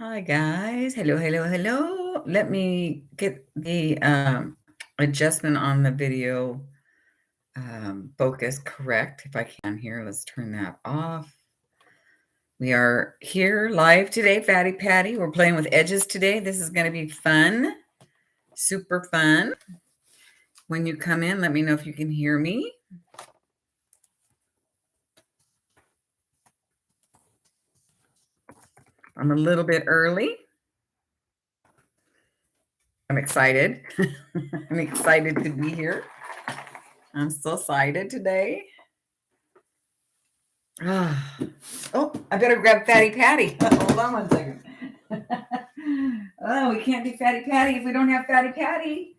Hi guys. Hello, hello, hello. Let me get the adjustment on the video focus correct if I can here. Let's turn that off. We are here live today, Fatty Patty. We're playing with edges today. This is going to be fun, super fun. When you come in, let me know if you can hear me. I'm a little bit early. I'm excited. I'm excited to be here. I'm so excited today. Oh, I better grab Fatty Patty. Hold on one second. Oh, we can't do Fatty Patty if we don't have Fatty Patty.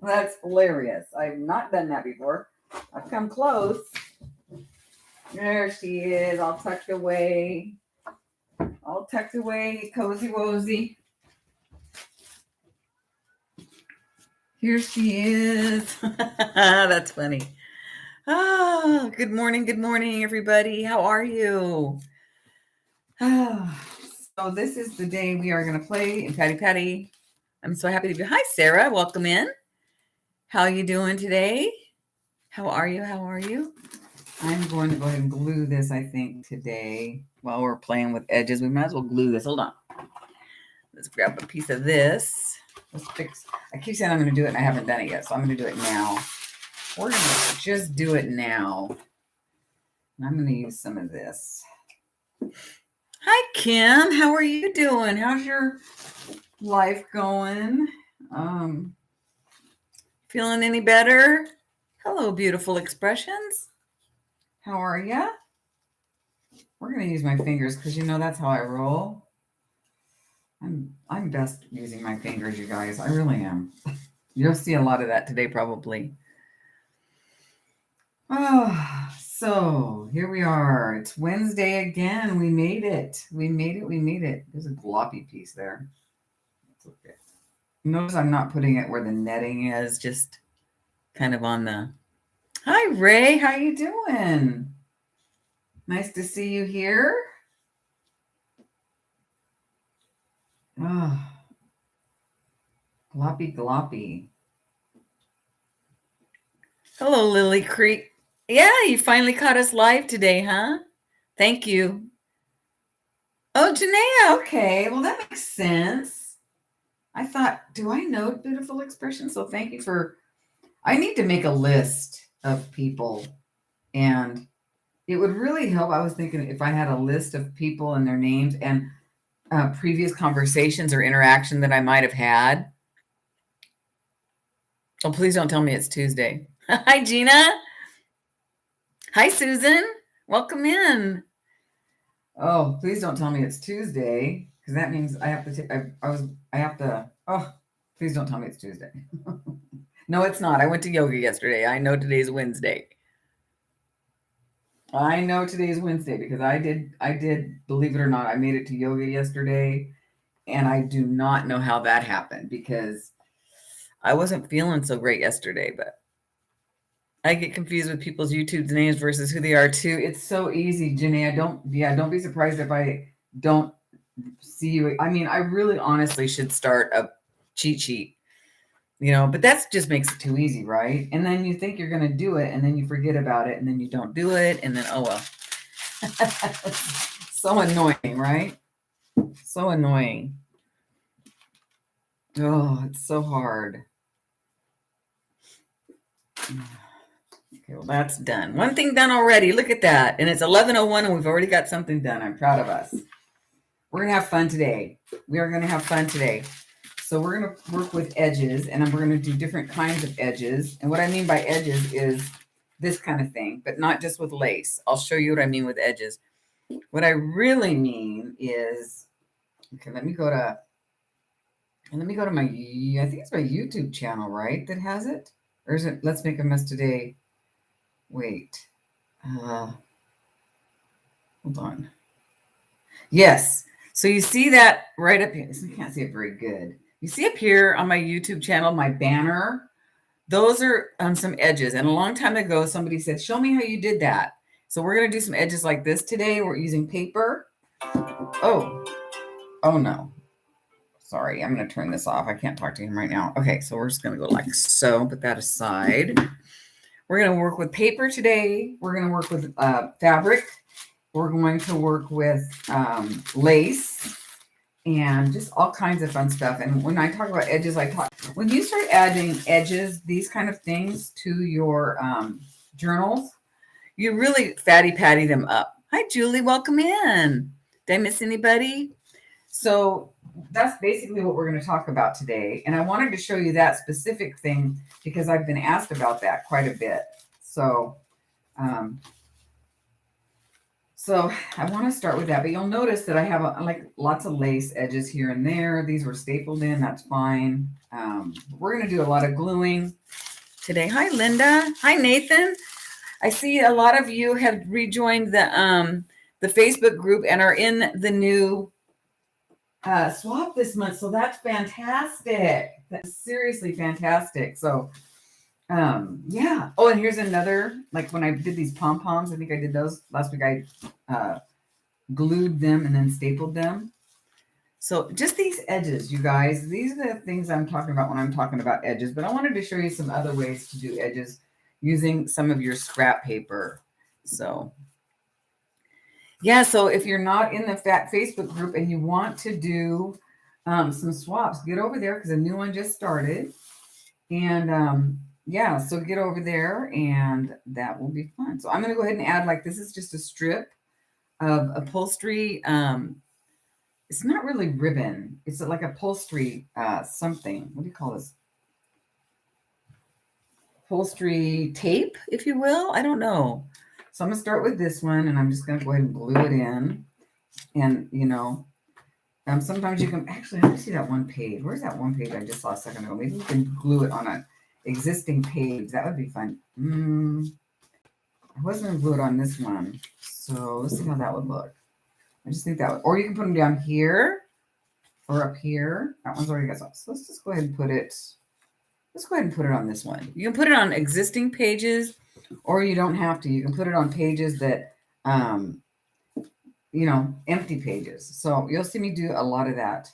That's hilarious. I've not done that before. I've come close. There she is, all tucked away. All tucked away, cozy wozy. Here she is. That's funny. Good morning, everybody. How are you? So this is the day we are going to play in Patty Patty. I'm so happy to be. Hi, Sarah. Welcome in. How are you doing today? How are you? I'm going to go ahead and glue this, I think, today while we're playing with edges. We might as well glue this. Hold on. Let's grab a piece of this. Let's fix. I keep saying I'm going to do it, and I haven't done it yet, so I'm going to do it now. We're going to just do it now. And I'm going to use some of this. Hi, Kim. How are you doing? How's your life going? Feeling any better? Hello, beautiful expressions. How are ya? We're going to use my fingers because that's how I roll. I'm best using my fingers, you guys. I really am. You'll see a lot of that today, probably. So here we are. It's Wednesday again. We made it. We made it. There's a gloppy piece there. That's okay. Notice I'm not putting it where the netting is, just kind of on the... Hi, Ray. How you doing? Nice to see you here. Oh, gloppy. Hello, Lily Creek. Yeah, you finally caught us live today, huh? Thank you. Oh, Janaea. Okay, well, that makes sense. I thought, do I know beautiful expressions? So thank you for... I need to make a list of people, and it would really help. I was thinking if I had a list of people and their names and previous conversations or interaction that I might have had. Oh, please don't tell me it's Tuesday. Hi, Gina. Hi, Susan. Welcome in. Oh, please don't tell me it's Tuesday, because that means I have to oh, please don't tell me it's Tuesday. No, it's not. I went to yoga yesterday. I know today's Wednesday. I know today's Wednesday because I did, believe it or not, I made it to yoga yesterday, and I do not know how that happened because I wasn't feeling so great yesterday, but I get confused with people's YouTube names versus who they are too. It's so easy, Janae. Don't be surprised if I don't see you. I mean, I really honestly should start a cheat sheet, but that just makes it too easy, right? And then you think you're going to do it and then you forget about it and then you don't do it. And then, oh, well, so annoying, right? So annoying. Oh, it's so hard. Okay, well, that's done. One thing done already. Look at that. And it's 11:01 and we've already got something done. I'm proud of us. We're going to have fun today. We are going to have fun today. So we're going to work with edges, and we're going to do different kinds of edges. And what I mean by edges is this kind of thing, but not just with lace. I'll show you what I mean with edges. What I really mean is, okay, let me go to my, I think it's my YouTube channel, right? That has it? Or is it, Let's Make a Mess Today? Wait. Hold on. Yes. So you see that right up here. I can't see it very good. You see up here on my YouTube channel, my banner, those are some edges. And a long time ago, somebody said, show me how you did that. So we're going to do some edges like this today. We're using paper. Oh, Oh no. Sorry, I'm going to turn this off. I can't talk to him right now. Okay, so we're just going to go like so, put that aside. We're going to work with paper today. We're going to work with fabric. We're going to work with lace and just all kinds of fun stuff. And when I talk about edges, when you start adding edges, these kind of things to your journals, you really fatty patty them up. Hi, Julie. Welcome in. Did I miss anybody? So that's basically what we're going to talk about today. And I wanted to show you that specific thing because I've been asked about that quite a bit. So, I want to start with that, but you'll notice that I have like lots of lace edges here and there. These were stapled in. That's fine. We're going to do a lot of gluing today. Hi, Linda. Hi, Nathan. I see a lot of you have rejoined the Facebook group and are in the new swap this month. So that's fantastic. That's seriously fantastic. So yeah. Oh, and here's another, like when I did these pom-poms, I think I did those last week. I glued them and then stapled them. So just these edges, you guys, these are the things I'm talking about when I'm talking about edges, but I wanted to show you some other ways to do edges using some of your scrap paper. So yeah, so if you're not in the Facebook group and you want to do some swaps, get over there because a new one just started. And yeah, so get over there and that will be fun. So I'm going to go ahead and add, like, this is just a strip of upholstery. It's not really ribbon. It's like upholstery something. What do you call this? Upholstery tape, if you will. I don't know. So I'm going to start with this one, and I'm just going to go ahead and glue it in. And, you know, sometimes you can, actually, let me see that one page. Where's that one page I just saw a second ago? Maybe you can glue it on an existing page. That would be fun. I wasn't going to glue it on this one. So let's see how that would look. I just think that would, or you can put them down here or up here. That one's already got some. So let's just go ahead and put it, let's go ahead and put it on this one. You can put it on existing pages, or you don't have to. You can put it on pages that, you know, empty pages. So you'll see me do a lot of that,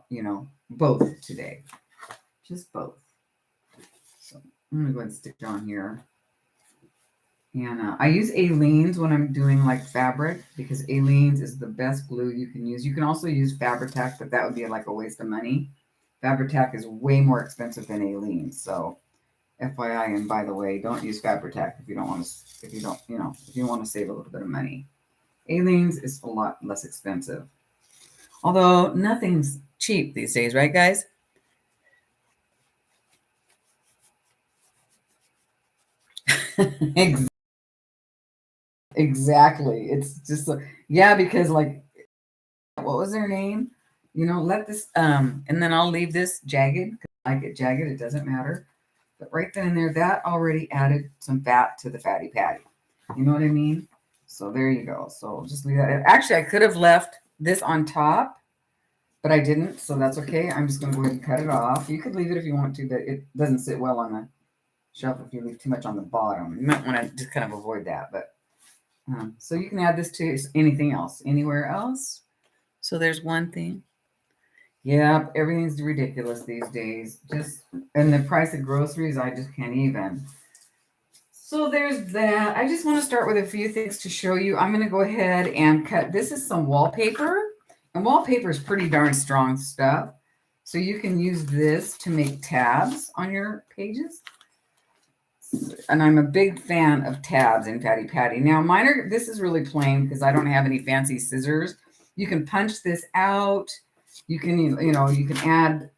you know, both today. Just both. So I'm going to go ahead and stick it on here. And I use Aleene's when I'm doing like fabric because Aleene's is the best glue you can use. You can also use Fabri-Tac, but that would be like a waste of money. Fabri-Tac is way more expensive than Aleene's. So FYI, and by the way, don't use Fabri-Tac if you don't want to, if you don't, you know, if you want to save a little bit of money. Aleene's is a lot less expensive. Although nothing's cheap these days, right, guys? Exactly. It's just like, yeah, because like, what was their name? You know, let this, and then I'll leave this jagged. I get jagged, it doesn't matter. But right then and there, that already added some fat to the fatty patty. You know what I mean? So there you go. So just leave that. Actually, I could have left this on top, but I didn't. So that's okay. I'm just going to go ahead and cut it off. You could leave it if you want to, but it doesn't sit well on the shelf if you leave too much on the bottom. You might want to just kind of avoid that. But so you can add this to anything else, anywhere else. So there's one thing. Yeah, everything's ridiculous these days. Just, and the price of groceries, I just can't even. So there's that. I just want to start with a few things to show you. I'm going to go ahead and cut. This is some wallpaper. And wallpaper is pretty darn strong stuff. So you can use this to make tabs on your pages. And I'm a big fan of tabs in Fatty Patty. Now mine are, this is really plain because I don't have any fancy scissors. You can punch this out. You can, you know, you can add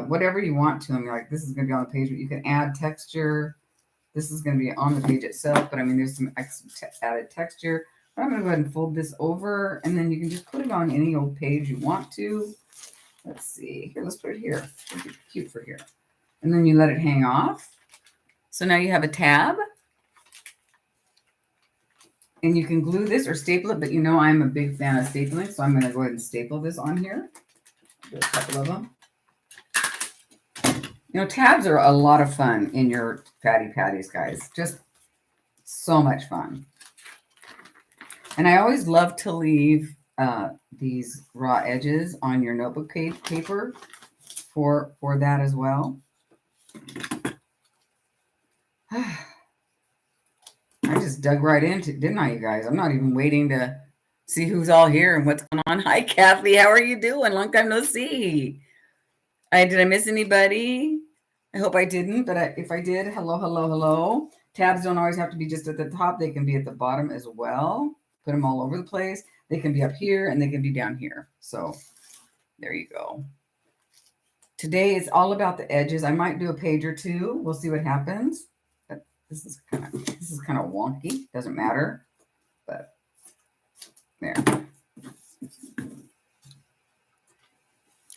whatever you want to them. Like this is going to be on the page, but you can add texture. This is going to be on the page itself, but I mean, there's some added texture. But I'm going to go ahead and fold this over, and then you can just put it on any old page you want to. Let's see. Here, let's put it here. It'd be cute for here. And then you let it hang off. So now you have a tab. And you can glue this or staple it, but you know I'm a big fan of stapling, so I'm going to go ahead and staple this on here. Do a couple of them. You know, tabs are a lot of fun in your Fatty Patties, guys. Just so much fun. And I always love to leave these raw edges on your notebook paper for that as well. I just dug right into it, didn't I, you guys? I'm not even waiting to see who's all here and what's going on. Hi, Kathy. How are you doing? Long time no see. Did I miss anybody? I hope I didn't, but if I did, hello, hello, hello. Tabs don't always have to be just at the top. They can be at the bottom as well. Put them all over the place. They can be up here and they can be down here. So there you go. Today it's all about the edges. I might do a page or two. We'll see what happens. But this is kind of wonky. Doesn't matter. But there.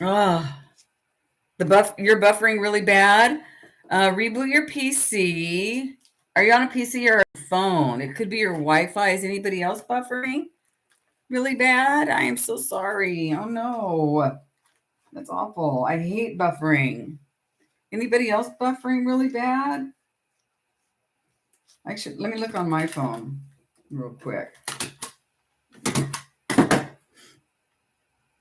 Oh, you're buffering really bad. Reboot your PC. Are you on a PC or a phone? It could be your Wi-Fi. Is anybody else buffering really bad? I am so sorry. Oh no. That's awful. I hate buffering. Anybody else buffering really bad? Let me look on my phone real quick.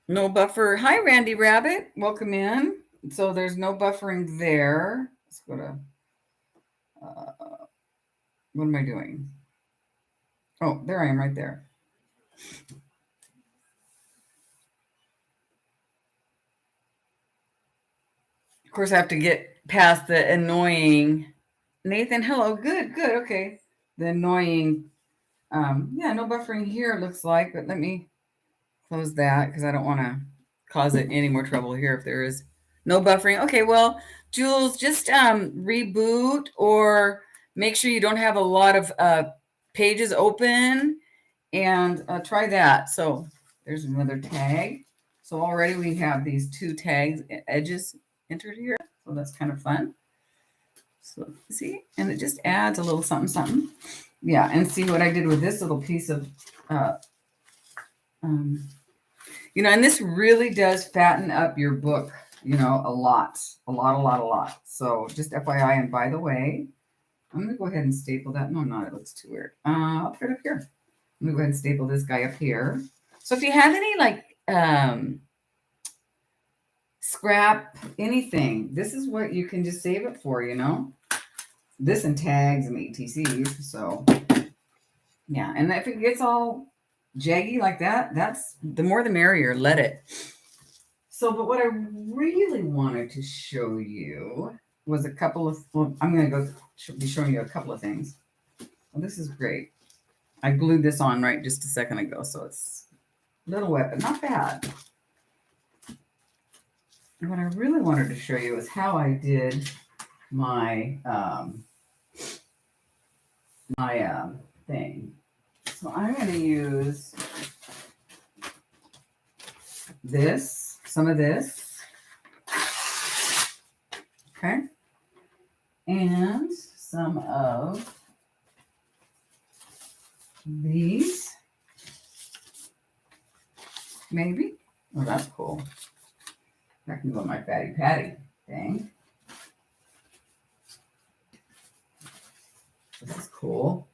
No buffer. Hi, Randy Rabbit. Welcome in. So there's no buffering there. Let's go to, what am I doing? Oh, there I am right there. Of course, I have to get past the annoying. Nathan, hello. Good. Okay. The annoying. Yeah, no buffering here, it looks like, but let me close that because I don't want to cause it any more trouble here if there is no buffering. Okay, well, Jules, just reboot or make sure you don't have a lot of pages open and try that. So there's another tag. So already we have these two tags, edges entered here. So that's kind of fun. So see, and it just adds a little something, something. Yeah, and see what I did with this little piece of, and this really does fatten up your book, a lot. So just FYI, and by the way, I'm going to go ahead and staple that. No, I'm not. It looks too weird. I'll put it up here. I'm going to go ahead and staple this guy up here. So if you have any, scrap, anything, this is what you can just save it for, This and tags and ETCs. So, yeah. And if it gets all jaggy like that, that's the more the merrier. Let it. So, but what I really wanted to show you was a couple of, I'm going to be showing you a couple of things. Well, this is great. I glued this on right just a second ago, so it's a little wet, but not bad. And what I really wanted to show you is how I did my thing. So I'm going to use some of this, okay, and some of these, maybe. Oh, that's cool. I can go with my Fatty Patty thing. This is cool.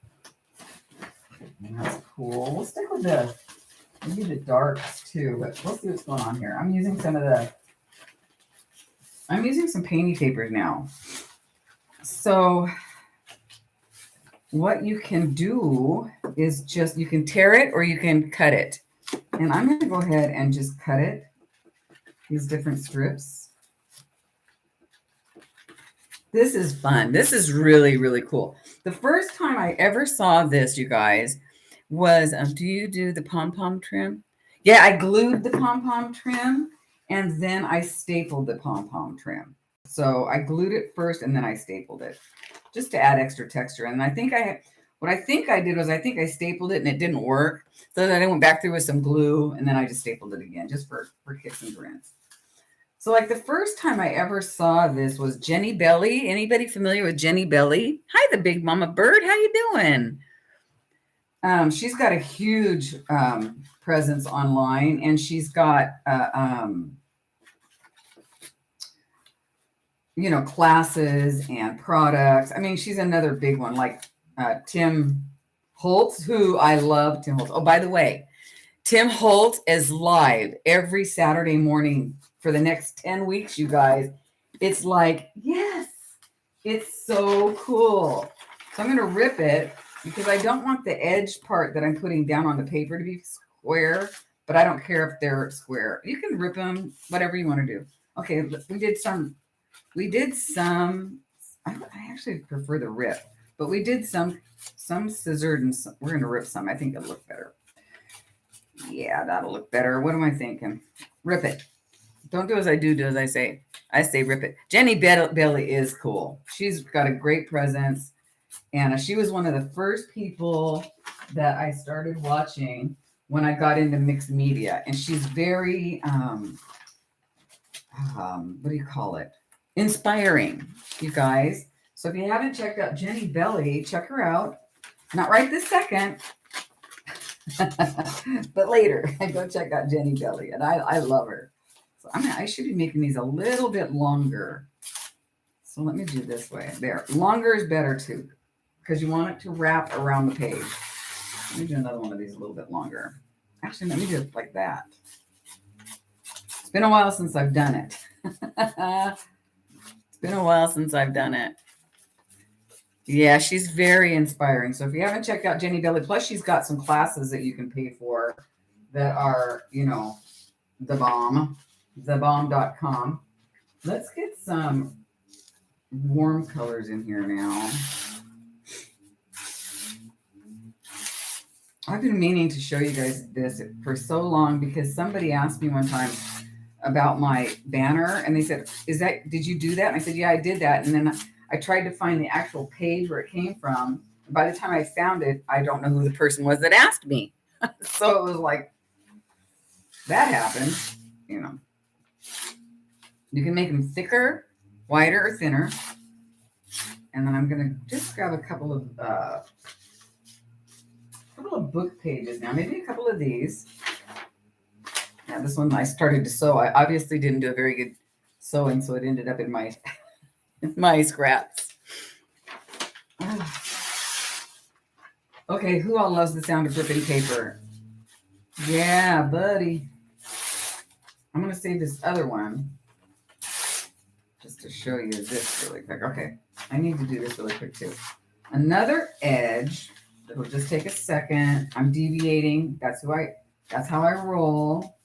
And that's cool. We'll stick with maybe the darks too, but we'll see what's going on here. I'm using some painty papers now. So what you can do is you can tear it or you can cut it. And I'm going to go ahead and just cut it, these different strips. This is fun. This is really, really cool. The first time I ever saw this, you guys, was, do you do the pom-pom trim? Yeah, I glued the pom-pom trim and then I stapled the pom-pom trim. So I glued it first and then I stapled it just to add extra texture. And what I think I did was I stapled it and it didn't work. So then I went back through with some glue and then I just stapled it again just for kicks and grins. So like the first time I ever saw this was Jenny Belly. Anybody familiar with Jenny Belly? Hi, the big mama bird. How you doing? She's got a huge presence online, and she's got classes and products. I mean, she's another big one, like Tim Holtz, who I love. Tim Holtz. Oh, by the way, Tim Holtz is live every Saturday morning for the next 10 weeks, you guys. It's like, yes, it's so cool. So I'm going to rip it because I don't want the edge part that I'm putting down on the paper to be square, but I don't care if they're square. You can rip them, whatever you want to do. Okay, we did some, I actually prefer the rip, but we did some scissored and some, we're going to rip some. I think it'll look better. Yeah, that'll look better. What am I thinking? Rip it. Don't do as I do as I say. I say rip it. Jenny Bailey is cool. She's got a great presence. And she was one of the first people that I started watching when I got into mixed media. And she's very, what do you call it? Inspiring, you guys. So if you haven't checked out Jenny Bailey, check her out. Not right this second. But later, go check out Jenny Bailey, and I love her. So I should be making these a little bit longer. So let me do this way. There, longer is better too, because you want it to wrap around the page. Let me do another one of these a little bit longer. Actually, let me do it like that. It's been a while since I've done it. It's been a while since I've done it. Yeah, she's very inspiring. So if you haven't checked out Jenny Bailey, plus she's got some classes that you can pay for that are, you know, the bomb.com. Let's get some warm colors in here now. I've been meaning to show you guys this for so long because somebody asked me one time about my banner and they said, did you do that? And I said, yeah, I did that. And then I tried to find the actual page where it came from. By the time I found it, I don't know who the person was that asked me. So it was like, that happened, you know. You can make them thicker, wider, or thinner. And then I'm going to just grab a couple of book pages now, maybe a couple of these. Now this one I started to sew. I obviously didn't do a very good sewing, so it ended up in my scraps. Okay, who all loves the sound of ripping paper? Yeah, buddy. I'm going to save this other one just to show you this really quick. Okay, I need to do this really quick too. Another edge. It'll just take a second. I'm deviating. That's how I roll.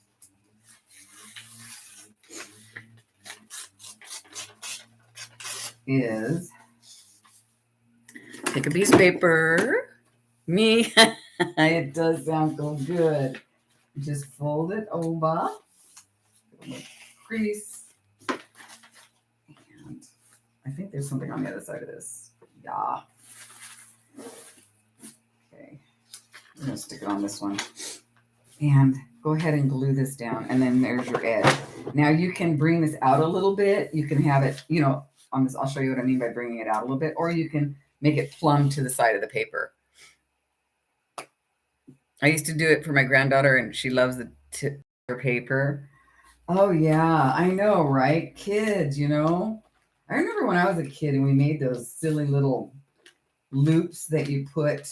Is take a piece of paper. Me, it does sound so good. Just fold it over, crease, and I think there's something on the other side of this. Yeah. Okay, I'm gonna stick it on this one, and go ahead and glue this down, and then there's your edge. Now you can bring this out a little bit. You can have it, you know, on this. I'll show you what I mean by bringing it out a little bit, or you can make it plumb to the side of the paper. I used to do it for my granddaughter, and she loves the paper. Oh, yeah, I know, right? Kids, you know. I remember when I was a kid and we made those silly little loops that you put,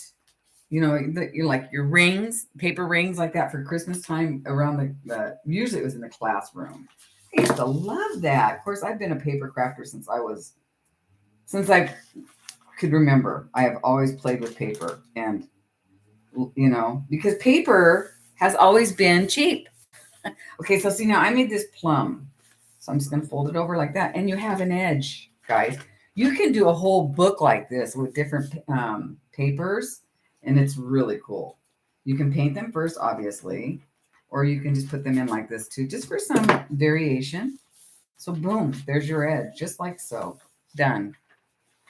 you know, like your rings, paper rings like that for Christmas time around usually it was in the classroom. I used to love that. Of course, I've been a paper crafter since I could remember. I have always played with paper, and you know, because paper has always been cheap. Okay, so see now I made this plum. So I'm just going to fold it over like that. And you have an edge, guys. You can do a whole book like this with different papers, and it's really cool. You can paint them first, obviously, or you can just put them in like this too, just for some variation. So boom, there's your edge, just like so. Done.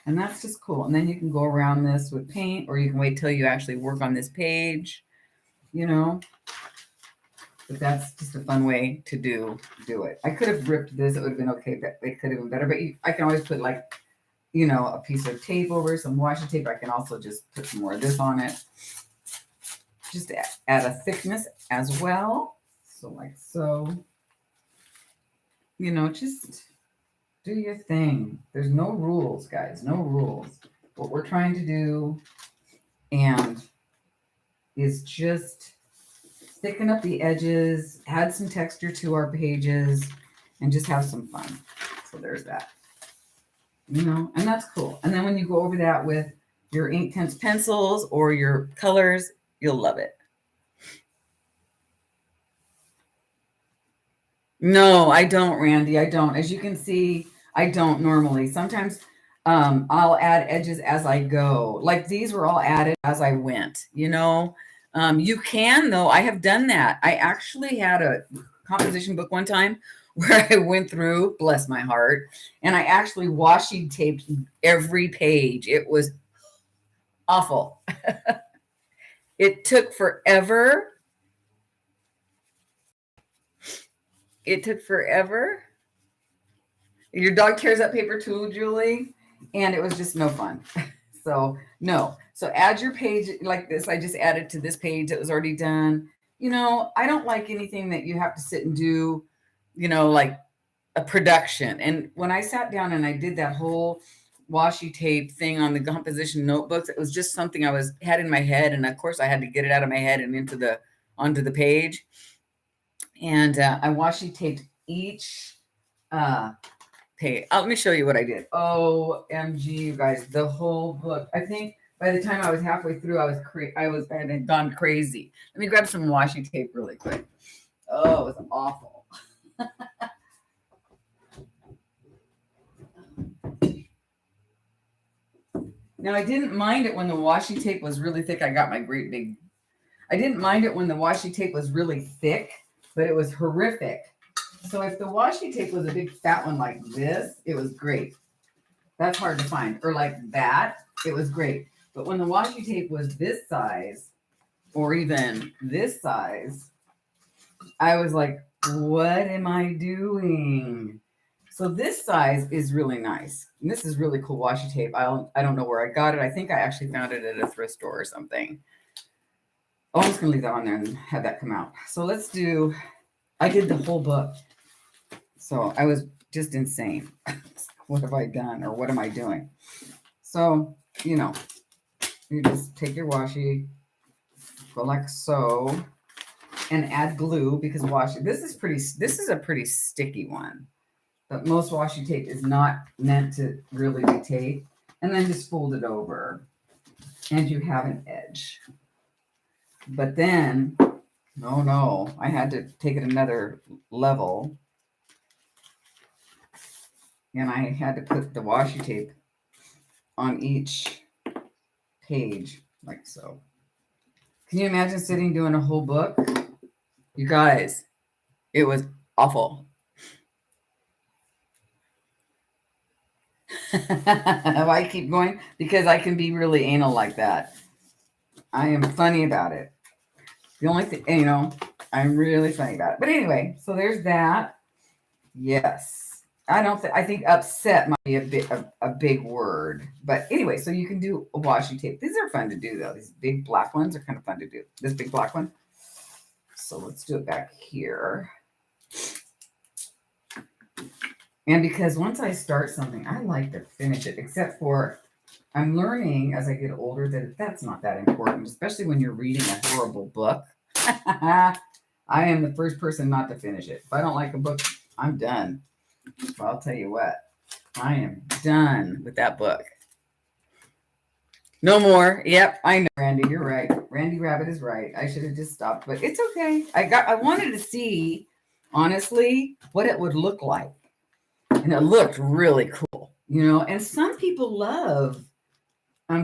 And that's just cool. And then you can go around this with paint, or you can wait till you actually work on this page, you know. But that's just a fun way to do it. I could have ripped this. It would have been okay, but it could have been better. But I can always put, like, you know, a piece of tape over, some washi tape. I can also just put some more of this on it. Just to add a thickness as well. So like so. You know, just do your thing. There's no rules, guys. No rules. What we're trying to do and is just thicken up the edges, add some texture to our pages, and just have some fun. So there's that. You know, and that's cool. And then when you go over that with your Inktense pencils or your colors, you'll love it. No, I don't, Randy. I don't. As you can see, I don't normally. Sometimes I'll add edges as I go. Like these were all added as I went, you know. You can, though. I have done that. I actually had a composition book one time where I went through, bless my heart, and I actually washi taped every page. It was awful. It took forever. It took forever. Your dog tears up paper too, Julie, and it was just no fun. So no. So add your page like this. I just added to this page that was already done. You know, I don't like anything that you have to sit and do, you know, like a production. And when I sat down and I did that whole washi tape thing on the composition notebooks, it was just something I had in my head. And of course I had to get it out of my head and onto the page. And I washi taped each page. Let me show you what I did. OMG, you guys, the whole book. I think by the time I was halfway through, I had gone crazy. Let me grab some washi tape really quick. Oh, it was awful. Now, I didn't mind it when the washi tape was really thick. I got my I didn't mind it when the washi tape was really thick, but it was horrific. So if the washi tape was a big fat one like this, it was great. That's hard to find. Or like that, it was great. But when the washi tape was this size, or even this size, I was like, what am I doing? So this size is really nice. And this is really cool washi tape. I don't know where I got it. I think I actually found it at a thrift store or something. Oh, I'm just going to leave that on there and have that come out. So I did the whole book. So I was just insane. What have I done or what am I doing? So, you know, you just take your washi, go like so, and add glue because this is a pretty sticky one. But most washi tape is not meant to really be taped. And then just fold it over and you have an edge. But then, no, I had to take it another level. And I had to put the washi tape on each page like so. Can you imagine sitting doing a whole book? You guys, it was awful. Why I keep going? Because I can be really anal like that. I am funny about it. The only thing, you know, I'm really funny about it. But anyway, so there's that. Yes. I think upset might be a big word. But anyway, so you can do a washi tape. These are fun to do though. These big black ones are kind of fun to do. This big black one. So let's do it back here. And because once I start something, I like to finish it, except for I'm learning as I get older that that's not that important, especially when you're reading a horrible book. I am the first person not to finish it. If I don't like a book, I'm done. Well, I'll tell you what, I am done with that book. No more. Yep, I know, Randy. You're right. Randy Rabbit is right. I should have just stopped, but it's okay. I wanted to see, honestly, what it would look like. And it looked really cool, you know, and some people love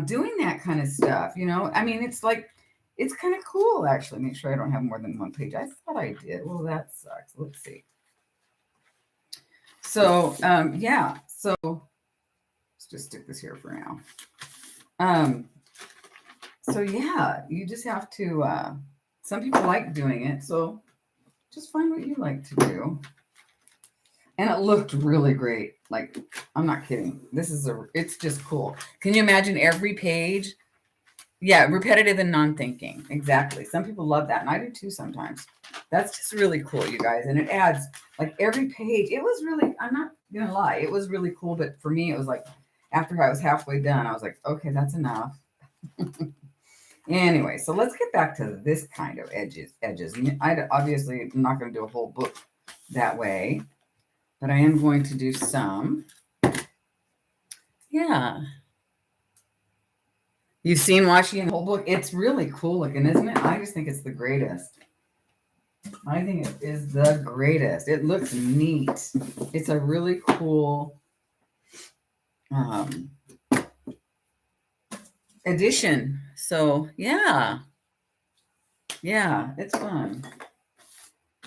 doing that kind of stuff, you know. I mean, it's kind of cool, actually. Make sure I don't have more than one page. I thought I did. Well, that sucks. Let's see. So, yeah. So let's just stick this here for now. So yeah, you just have to, some people like doing it. So just find what you like to do. And it looked really great. Like, I'm not kidding. It's just cool. Can you imagine every page? Yeah, repetitive and non-thinking. Exactly. Some people love that. And I do too sometimes. That's just really cool, you guys. And it adds, like, every page. It was really, I'm not going to lie. It was really cool. But for me, it was like, after I was halfway done, I was like, okay, that's enough. Anyway, so let's get back to this kind of edges. I obviously am not going to do a whole book that way, but I am going to do some. Yeah. You've seen Washi in the whole book. It's really cool looking, isn't it? I just think it's the greatest. I think it is the greatest. It looks neat. It's a really cool edition. So yeah, it's fun.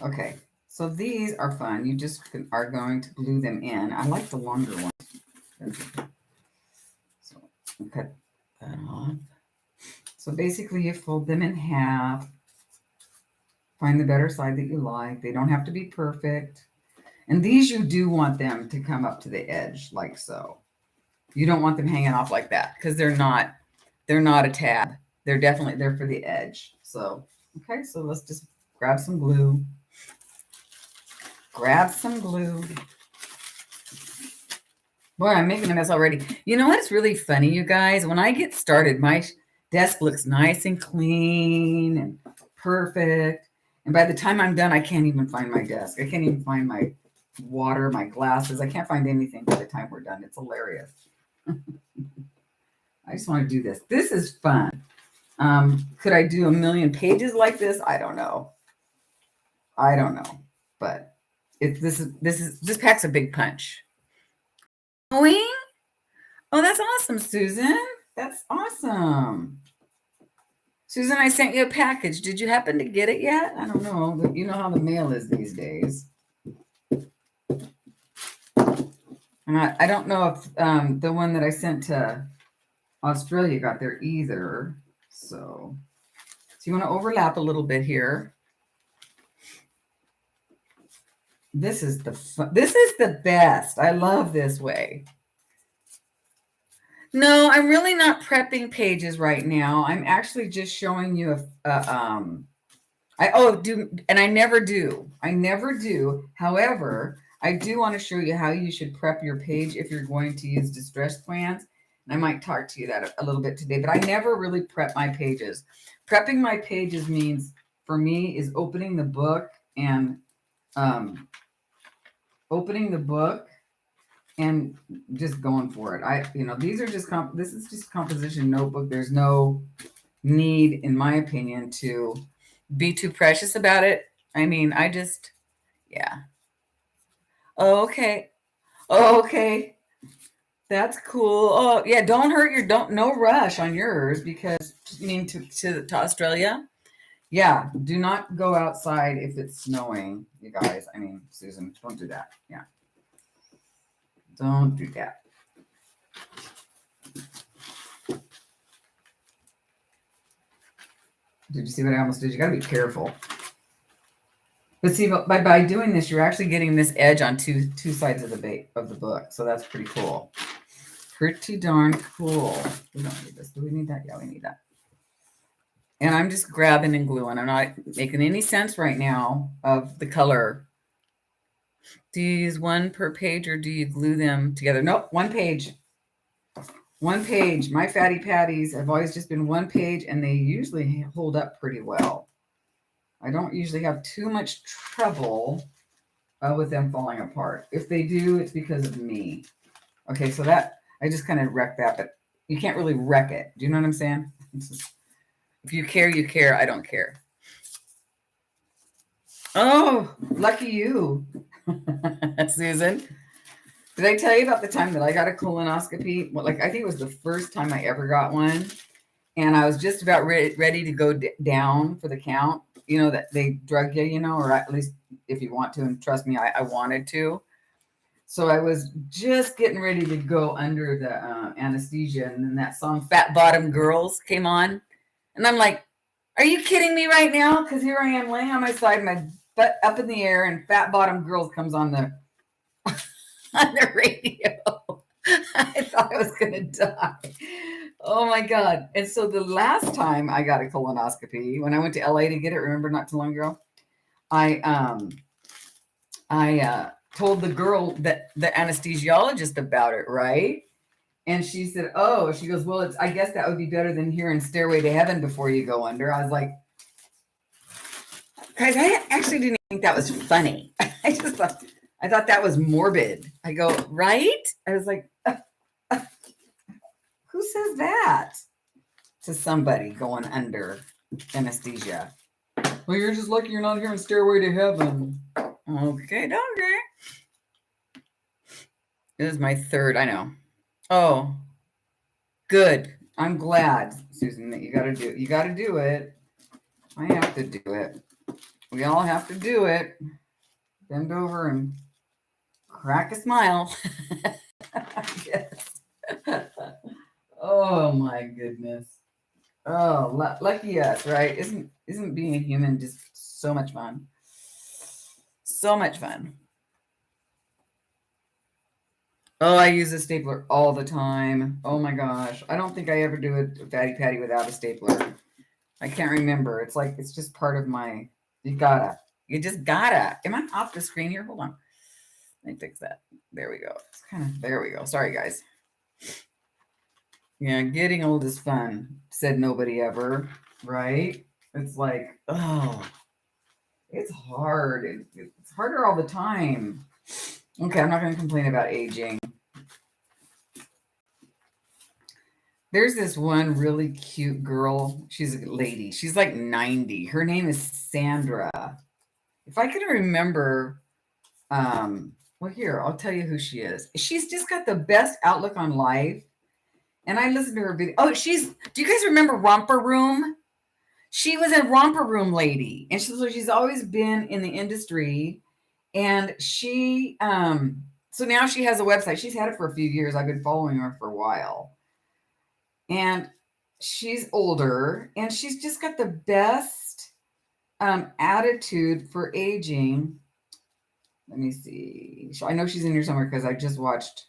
Okay, so these are fun. You just are going to glue them in. I like the longer ones. So cut that off. So basically you fold them in half. Find the better side that you like. They don't have to be perfect. And these you do want them to come up to the edge like so. You don't want them hanging off like that because they're not a tab. They're definitely there for the edge. So, okay, so let's just grab some glue. Grab some glue. Boy, I'm making a mess already. You know what's really funny, you guys? When I get started, my desk looks nice and clean and perfect. And by the time I'm done, I can't even find my desk. I can't even find my water, my glasses. I can't find anything by the time we're done. It's hilarious. I just want to do this. This is fun. Could I do a million pages like this? I don't know. But this packs a big punch. Oh, that's awesome, Susan. That's awesome. Susan, I sent you a package. Did you happen to get it yet? I don't know. You know how the mail is these days. And I don't know if the one that I sent to Australia got there either. So you want to overlap a little bit here. This is the best. I love this way. No, I'm really not prepping pages right now. I'm actually just showing you and I never do. However, I do want to show you how you should prep your page if you're going to use distress plans. And I might talk to you that a little bit today, but I never really prep my pages. Prepping my pages means for me is opening the book and just going for it. These are this is just composition notebook. There's no need, in my opinion, to be too precious about it. I mean, yeah. Okay. That's cool. Oh, yeah. Don't hurt no rush on yours because you mean to Australia. Yeah. Do not go outside if it's snowing, you guys. I mean, Susan, don't do that. Yeah. Don't do that. Did you see what I almost did? You got to be careful. But see, by doing this, you're actually getting this edge on two sides of the book. So that's pretty cool. Pretty darn cool. We don't need this. Do we need that? Yeah, we need that. And I'm just grabbing and gluing. I'm not making any sense right now of the color. Do you use one per page or do you glue them together? Nope, one page. One page. My fatty patties have always just been one page, and they usually hold up pretty well. I don't usually have too much trouble with them falling apart. If they do, it's because of me. Okay, so I just kind of wrecked that, but you can't really wreck it. Do you know what I'm saying? If you care, you care. I don't care. Oh, lucky you, Susan. Did I tell you about the time that I got a colonoscopy? Well, I think it was the first time I ever got one. And I was just about ready to go down for the count. That they drug you, or at least if you want to. And trust me, I wanted to. So I was just getting ready to go under the anesthesia. And then that song Fat Bottom Girls came on. And I'm like, are you kidding me right now? Because here I am laying on my side, my butt up in the air, and Fat Bottom Girls comes on the radio. I thought I was going to die. Oh my God. And so the last time I got a colonoscopy, when I went to LA to get it, remember not too long ago, I told the girl, that the anesthesiologist, about it, right? And she said, oh, she goes, well, I guess that would be better than hearing Stairway to Heaven before you go under. I was like, guys, I actually didn't think that was funny. I thought that was morbid. I go, right? I was like, who says that to somebody going under anesthesia? Well, you're just lucky you're not hearing Stairway to Heaven. Okay, okay. This is my third, I know. Oh, good. I'm glad, Susan, that you got to do it. I have to do it. We all have to do it. Bend over and crack a smile. Yes. Oh my goodness. Oh, lucky us, right? Isn't being a human just so much fun? So much fun. Oh, I use a stapler all the time. Oh my gosh. I don't think I ever do a fatty patty without a stapler. I can't remember. It's like, it's just part of my, you just gotta. Am I off the screen here? Hold on. Let me fix that. There we go. It's there we go. Sorry, guys. Yeah, getting old is fun, said nobody ever, right? It's like, oh, it's hard. It's harder all the time. Okay, I'm not going to complain about aging. There's this one really cute girl. She's a lady. She's like 90. Her name is Sandra. If I can remember, well, here, I'll tell you who she is. She's just got the best outlook on life. And I listened to her video. Oh, do you guys remember Romper Room? She was a Romper Room lady. And she's always been in the industry. And she, so now she has a website. She's had it for a few years. I've been following her for a while. And she's older. And she's just got the best attitude for aging. Let me see. I know she's in here somewhere because I just watched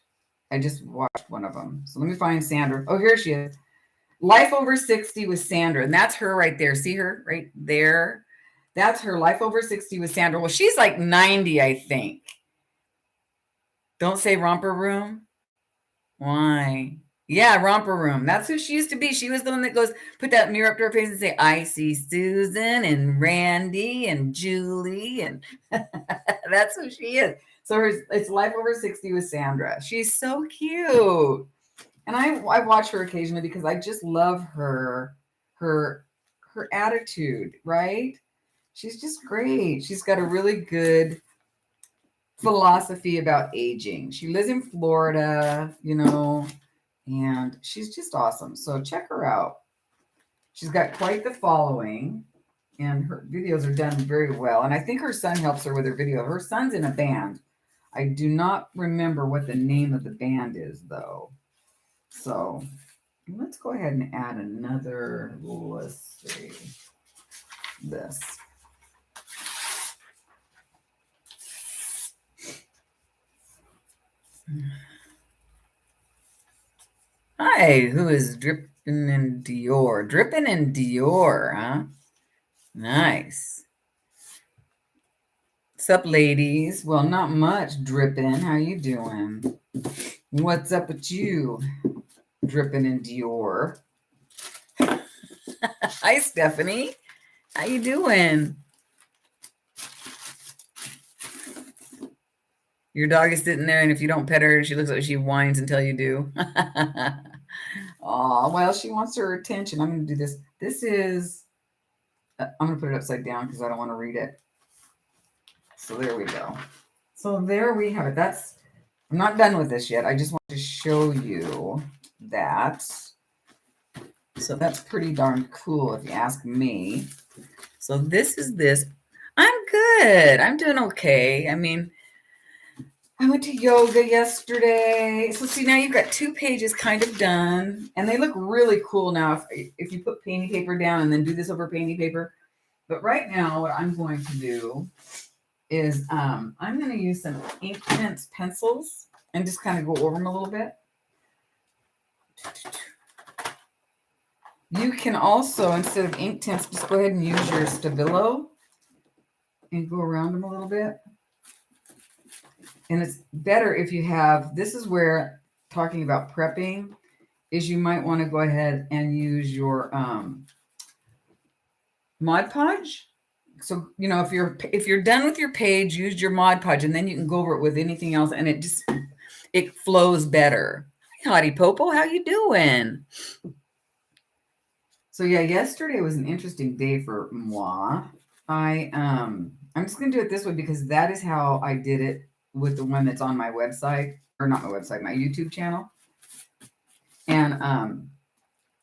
one of them. So let me find Sandra. Oh, here she is. Life Over 60 with Sandra. And that's her right there. See her right there? That's her. Life Over 60 with Sandra. Well, she's like 90, I think. Don't say Romper Room. Why? Yeah, Romper Room. That's who she used to be. She was the one that goes, put that mirror up to her face and say, I see Susan and Randy and Julie. And that's who she is. So it's Life Over 60 with Sandra. She's so cute. And I watch her occasionally because I just love her attitude, right? She's just great. She's got a really good philosophy about aging. She lives in Florida, and she's just awesome. So check her out. She's got quite the following, and her videos are done very well. And I think her son helps her with her video. Her son's in a band. I do not remember what the name of the band is, though. So let's go ahead and add another, let's see, this. Hi, who is dripping in Dior? Dripping in Dior, huh? Nice. What's up, ladies? Well, not much dripping. How you doing? What's up with you? Dripping in Dior. Hi, Stephanie. How you doing? Your dog is sitting there, and if you don't pet her, she looks like she whines until you do. Oh, well, she wants her attention. I'm going to do this. This is, I'm going to put it upside down because I don't want to read it. So there we go. So there we have it. I'm not done with this yet. I just want to show you that. So that's pretty darn cool if you ask me. So this is this. I'm good. I'm doing okay. I mean, I went to yoga yesterday. So see, now you've got 2 pages kind of done. And they look really cool now if you put painting paper down and then do this over painting paper. But right now, what I'm going to do is I'm going to use some ink tints pencils and just kind of go over them a little bit. You can also, instead of ink tints, just go ahead and use your Stabilo and go around them a little bit. And it's better if you have, this is where talking about prepping is you might want to go ahead and use your Mod Podge. So, you know, if you're done with your page, use your Mod Podge, and then you can go over it with anything else, and it flows better. Hi, Hottie Popo, how you doing? So yeah, yesterday was an interesting day for moi. I'm just gonna do it this way because that is how I did it with the one that's on my website, or not my website, my YouTube channel. And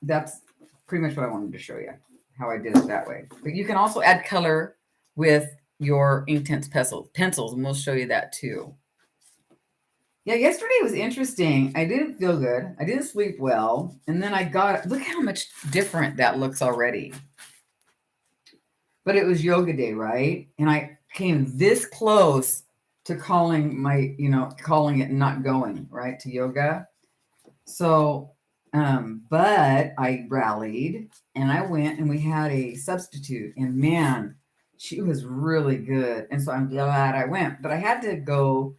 that's pretty much what I wanted to show you, how I did it that way. But you can also add color with your Inktense pencils, and we'll show you that too. Yeah, yesterday was interesting. I didn't feel good. I didn't sleep well. And then look how much different that looks already. But it was yoga day, right? And I came this close to calling it not going, right, to yoga. So, but I rallied and I went and we had a substitute, and man, she was really good. And so I'm glad I went, but I had to go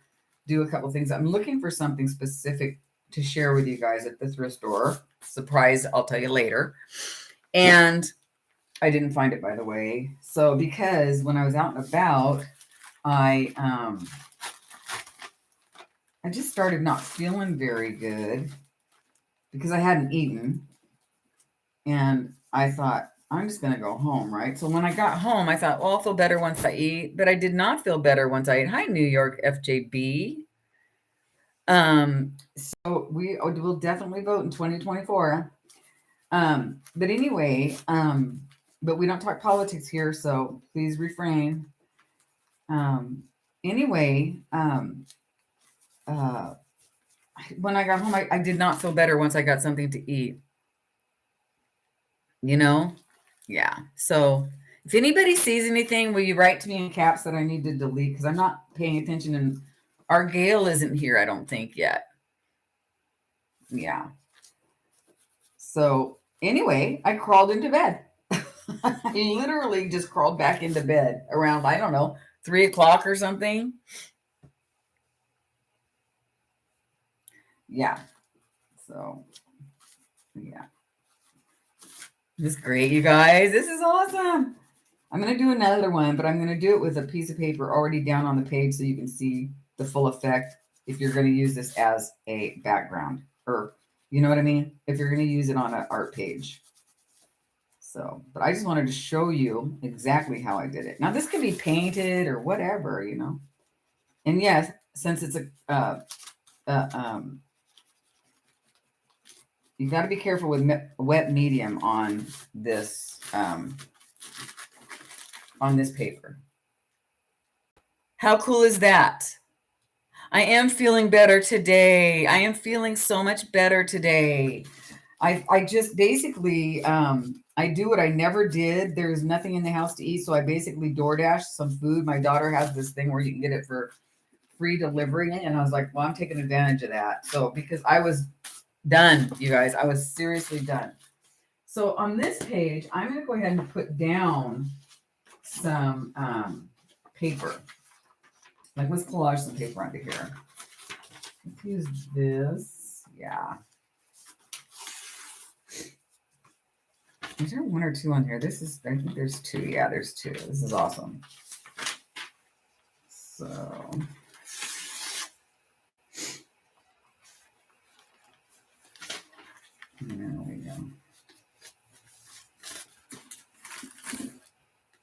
do a couple things. I'm looking for something specific to share with you guys at the thrift store. Surprise, I'll tell you later. And I didn't find it, by the way. So because when I was out and about, I just started not feeling very good because I hadn't eaten. And I thought, I'm just going to go home, right? So when I got home, I thought, well, I'll feel better once I eat. But I did not feel better once I ate. Hi, New York FJB. So we will definitely vote in 2024. But anyway, but we don't talk politics here, so please refrain. Anyway, when I got home, I did not feel better once I got something to eat. You know? Yeah. So if anybody sees anything, will you write to me in caps that I need to delete? Because I'm not paying attention, and our Gail isn't here, I don't think, yet. Yeah. So anyway, I crawled into bed. I literally just crawled back into bed around, I don't know, 3 o'clock or something. Yeah. So, yeah. This is great, you guys. This is awesome. I'm going to do another one, but I'm going to do it with a piece of paper already down on the page so you can see the full effect if you're going to use this as a background, or you know what I mean? If you're going to use it on an art page. So, but I just wanted to show you exactly how I did it. Now, this could be painted or whatever, you know. And yes, since it's you got to be careful with wet medium on this paper. How cool is that? I am feeling better today. I am feeling so much better today. I just basically, I do what I never did. There's nothing in the house to eat, so I basically DoorDash some food. My daughter has this thing where you can get it for free delivery, and I was like, well, I'm taking advantage of that. So because I was done, you guys, I was seriously done. So on this page, I'm going to go ahead and put down some paper. Like, let's collage some paper onto here. Let's use this. Yeah. Is there 1 or 2 on here? I think there's 2. Yeah, there's 2. This is awesome. So. There we go.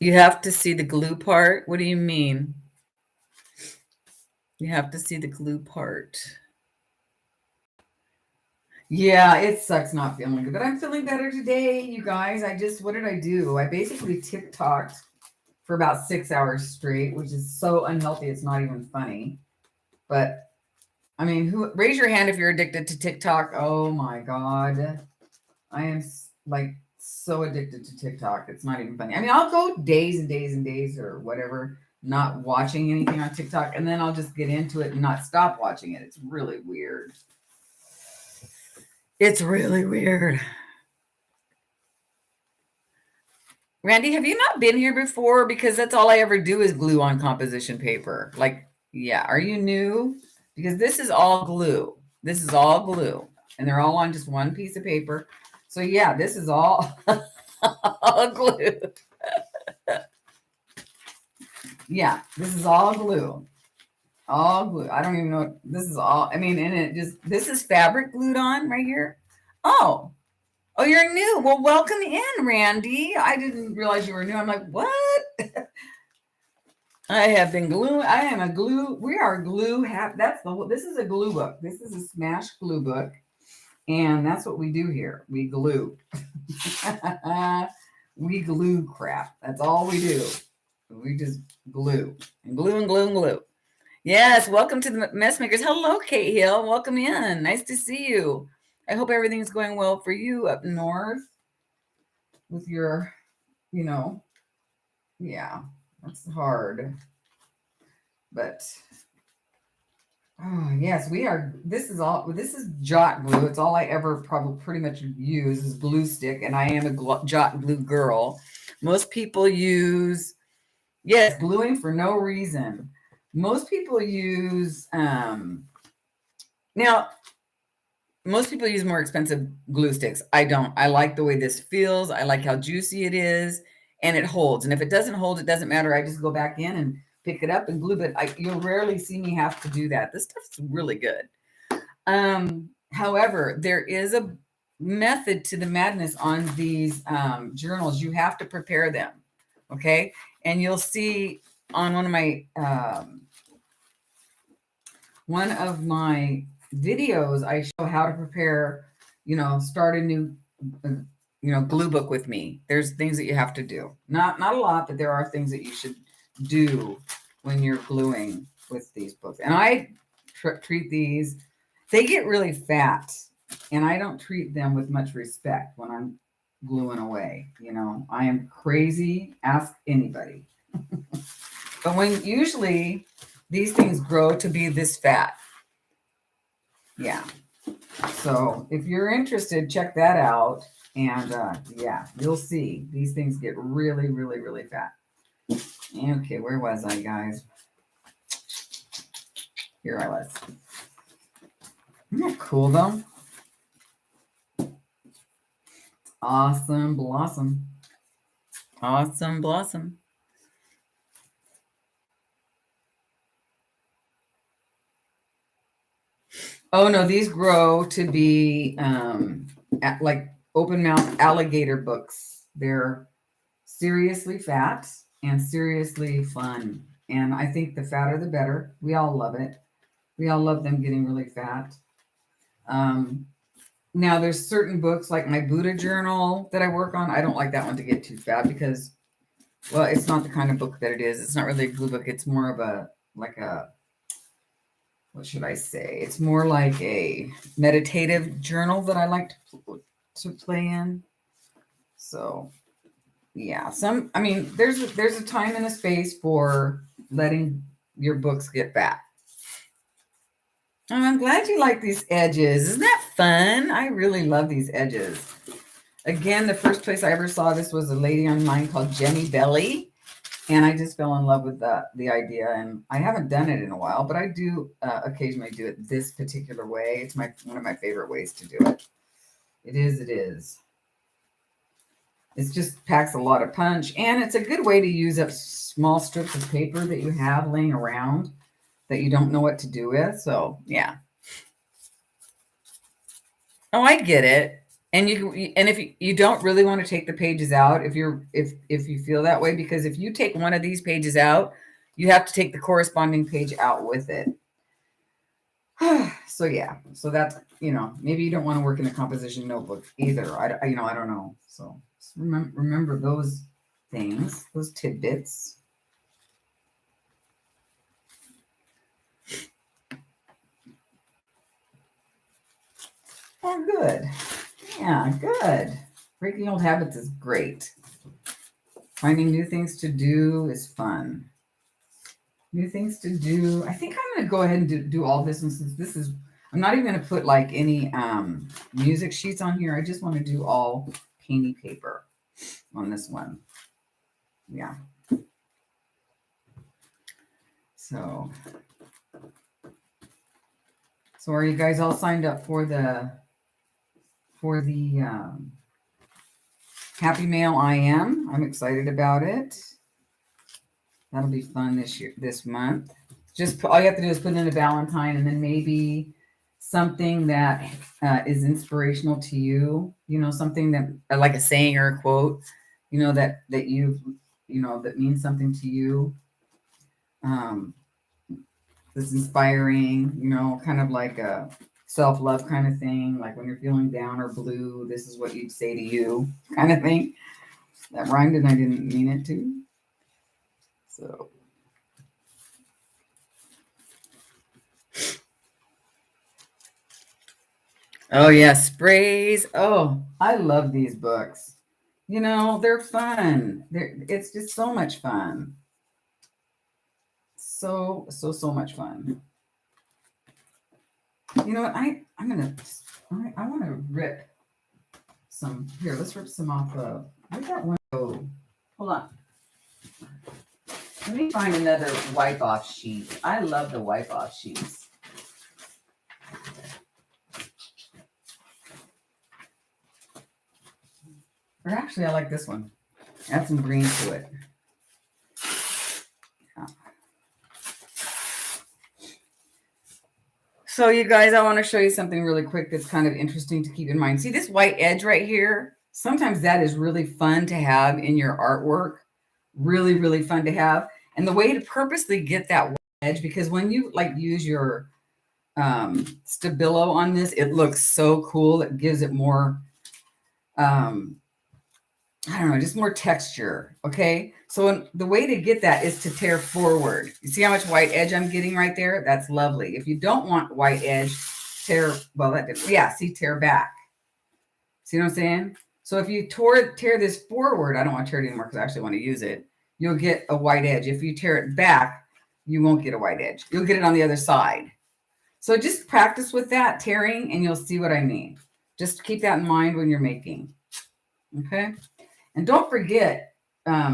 You have to see the glue part? What do you mean? You have to see the glue part. Yeah, it sucks not feeling good, but I'm feeling better today, you guys. What did I do? I basically TikToked for about 6 hours straight, which is so unhealthy. It's not even funny. But I mean, raise your hand if you're addicted to TikTok. Oh my God. I am like so addicted to TikTok. It's not even funny. I mean, I'll go days and days and days or whatever, not watching anything on TikTok, and then I'll just get into it and not stop watching it. It's really weird. It's really weird. Randy, have you not been here before? Because that's all I ever do is glue on composition paper. Like, yeah. Are you new? Because this is all glue. This is all glue. And they're all on just one piece of paper. So yeah, this is all, all glue. Yeah, this is all glue. All glue. I don't even know what this is all. I mean, and it just, this is fabric glued on right here. Oh, oh, you're new. Well, welcome in, Randy. I didn't realize you were new. I'm like, what? I have been glue. I am a glue. We are glue. This is a glue book. This is a smash glue book. And that's what we do here. We glue. We glue crap. That's all we do. We just glue and glue and glue and glue. Yes, welcome to the Messmakers. Hello, Kate Hill. Welcome in. Nice to see you. I hope everything's going well for you up north with your, yeah, that's hard. But, oh, yes, we are. This is jot glue. It's all I ever probably pretty much use is glue stick. And I am a jot glue girl. Most people use, yes, gluing for no reason. Most people use, now, most people use more expensive glue sticks. I don't. I like the way this feels. I like how juicy it is, and it holds. And if it doesn't hold, it doesn't matter. I just go back in and pick it up and glue. But you'll rarely see me have to do that. This stuff's really good. However, there is a method to the madness on these journals. You have to prepare them, okay? And you'll see on one of my videos, I show how to prepare, start a new, glue book with me. There's things that you have to do. Not a lot, but there are things that you should do when you're gluing with these books. And I treat these, they get really fat, and I don't treat them with much respect when I'm gluing away. I am crazy. Ask anybody. But when usually these things grow to be this fat. Yeah. So if you're interested, check that out. And yeah, you'll see these things get really, really, really fat. Okay, where was I, guys? Here I was. Isn't that cool, though? Awesome blossom. Awesome blossom. Oh, no, these grow to be like open mouth alligator books. They're seriously fat and seriously fun. And I think the fatter, the better. We all love it. We all love them getting really fat. Now, there's certain books like my Buddha journal that I work on. I don't like that one to get too fat because, well, it's not the kind of book that it is. It's not really a glue book. It's more of what should I say? It's more like a meditative journal that I like to play in. So, yeah, there's a time and a space for letting your books get fat. Oh, I'm glad you like these edges. Isn't that fun? I really love these edges. Again, the first place I ever saw this was a lady online called Jenny Belly. And I just fell in love with the idea. And I haven't done it in a while, but I do occasionally do it this particular way. It's one of my favorite ways to do it. It is. It just packs a lot of punch. And it's a good way to use up small strips of paper that you have laying around that you don't know what to do with. So, yeah. Oh, I get it. And if you don't really want to take the pages out, if you feel that way, because if you take one of these pages out, you have to take the corresponding page out with it. So yeah, so that's, maybe you don't want to work in a composition notebook either. I don't know. So remember those things, those tidbits. Oh, good. Yeah, good. Breaking old habits is great. Finding new things to do is fun. New things to do. I think I'm going to go ahead and do all this. And since I'm not even going to put like any music sheets on here. I just want to do all painty paper on this one. Yeah. So So are you guys all signed up for the Happy Mail? I am. I'm excited about it. That'll be fun this month. Just all you have to do is put in a Valentine, and then maybe something that is inspirational to you. You know, something that like a saying or a quote. You know that that means something to you. That's inspiring. You know, kind of like a self-love kind of thing. Like when you're feeling down or blue, this is what you'd say to you, kind of thing. That rhymed and I didn't mean it to. So. Oh yeah, sprays. Oh, I love these books. You know, they're fun. It's just so much fun. So much fun. You know what? I want to rip some here. Let's rip some off of. Where'd that one go? Hold on. Let me find another wipe off sheet. I love the wipe off sheets. Or actually, I like this one. Add some green to it. Yeah. So you guys, I want to show you something really quick that's kind of interesting to keep in mind. See this white edge right here? Sometimes that is really fun to have in your artwork. Really, really fun to have. And the way to purposely get that white edge, because when you like use your Stabilo on this, it looks so cool. It gives it more I don't know, just more texture. Okay. So the way to get that is to tear forward. You see how much white edge I'm getting right there? That's lovely. If you don't want white edge, tear back. See what I'm saying? So if you tear this forward, I don't want to tear it anymore because I actually want to use it. You'll get a white edge. If you tear it back, you won't get a white edge. You'll get it on the other side. So just practice with that tearing and you'll see what I mean. Just keep that in mind when you're making. Okay. And don't forget,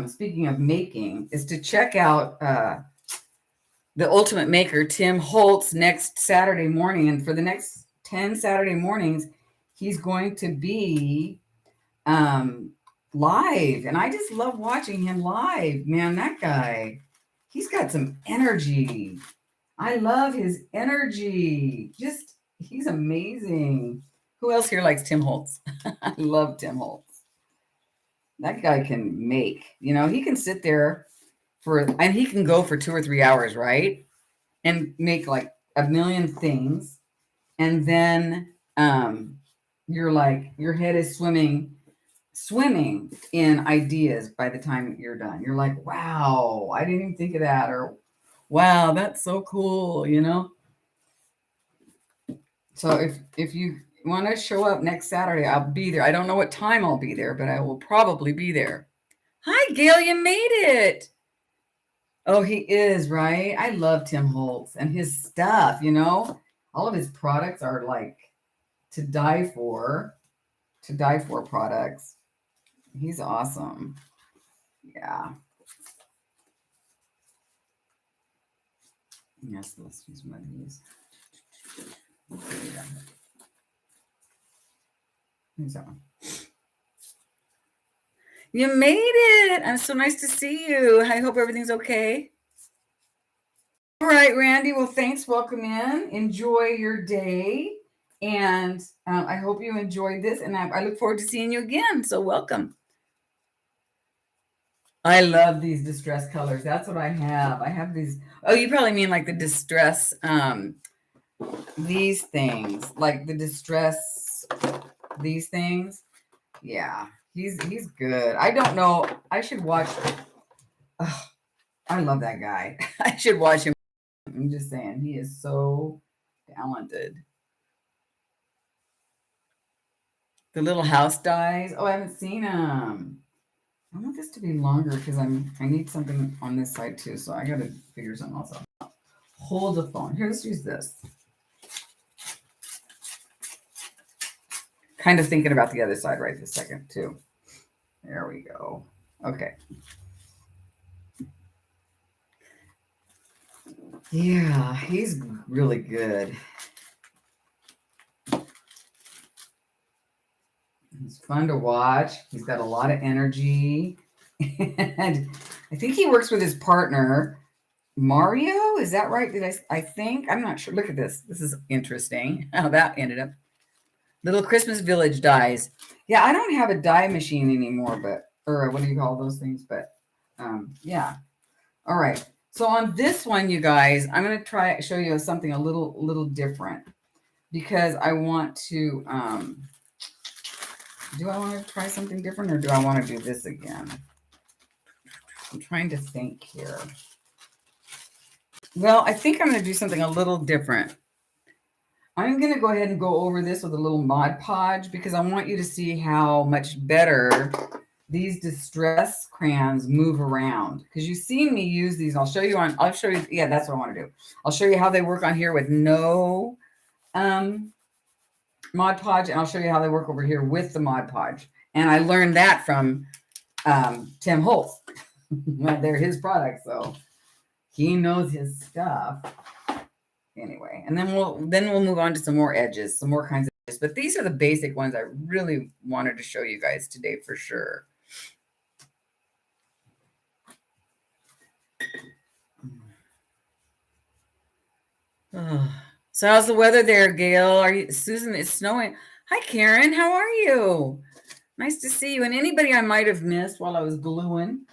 speaking of making, is to check out the Ultimate Maker, Tim Holtz, next Saturday morning. And for the next 10 Saturday mornings, he's going to be live. And I just love watching him live. Man, that guy, he's got some energy. I love his energy. He's amazing. Who else here likes Tim Holtz? I love Tim Holtz. That guy can make, he can sit there and he can go for 2 or 3 hours, right? And make like a million things. And then you're like, your head is swimming in ideas by the time you're done. You're like, wow, I didn't even think of that. Or, wow, that's so cool, So if you want to show up next Saturday, I'll be there. I don't know what time I'll be there, but I will probably be there. Hi, Gail, you made it. Oh, he is, right? I love Tim Holtz and his stuff, all of his products are like to die for products. He's awesome. Yeah. Yes, let's use one of these. Here's that one. You made it. I'm so nice to see you. I hope everything's okay. All right, Randy. Well, thanks. Welcome in. Enjoy your day. And I hope you enjoyed this. And I look forward to seeing you again. So welcome. I love these distress colors. That's what I have. I have these. Oh, you probably mean like the distress, these things, like the distress, these things. Yeah, he's good. I don't know. I should watch. I love that guy. I should watch him. I'm just saying, he is so talented. The little house dies. Oh, I haven't seen him. I want this to be longer because I need something on this side too. So I got to figure something else out. Hold the phone. Here, let's use this. Kind of thinking about the other side right this second too. There we go. Okay. Yeah, he's really good. He's fun to watch. He's got a lot of energy. And I think he works with his partner, Mario. Is that right? I think? I'm not sure. Look at this. This is interesting how that ended up. Little Christmas Village dies. Yeah, I don't have a dye machine anymore, or what do you call those things? But yeah. All right. So on this one, you guys, I'm going to show you something a little different because I want to, do I want to try something different or do I want to do this again? I'm trying to think here. Well, I think I'm going to do something a little different. I'm going to go ahead and go over this with a little Mod Podge because I want you to see how much better these distress crayons move around. Because you've seen me use these. I'll show you. Yeah, that's what I want to do. I'll show you how they work on here with no Mod Podge, and I'll show you how they work over here with the Mod Podge. And I learned that from Tim Holtz. They're his products, so he knows his stuff. Anyway, and then we'll move on to some more edges, some more kinds of edges. But these are the basic ones I really wanted to show you guys today for sure. So how's the weather there, Gail? Susan? It's snowing. Hi, Karen. How are you? Nice to see you. And anybody I might have missed while I was gluing.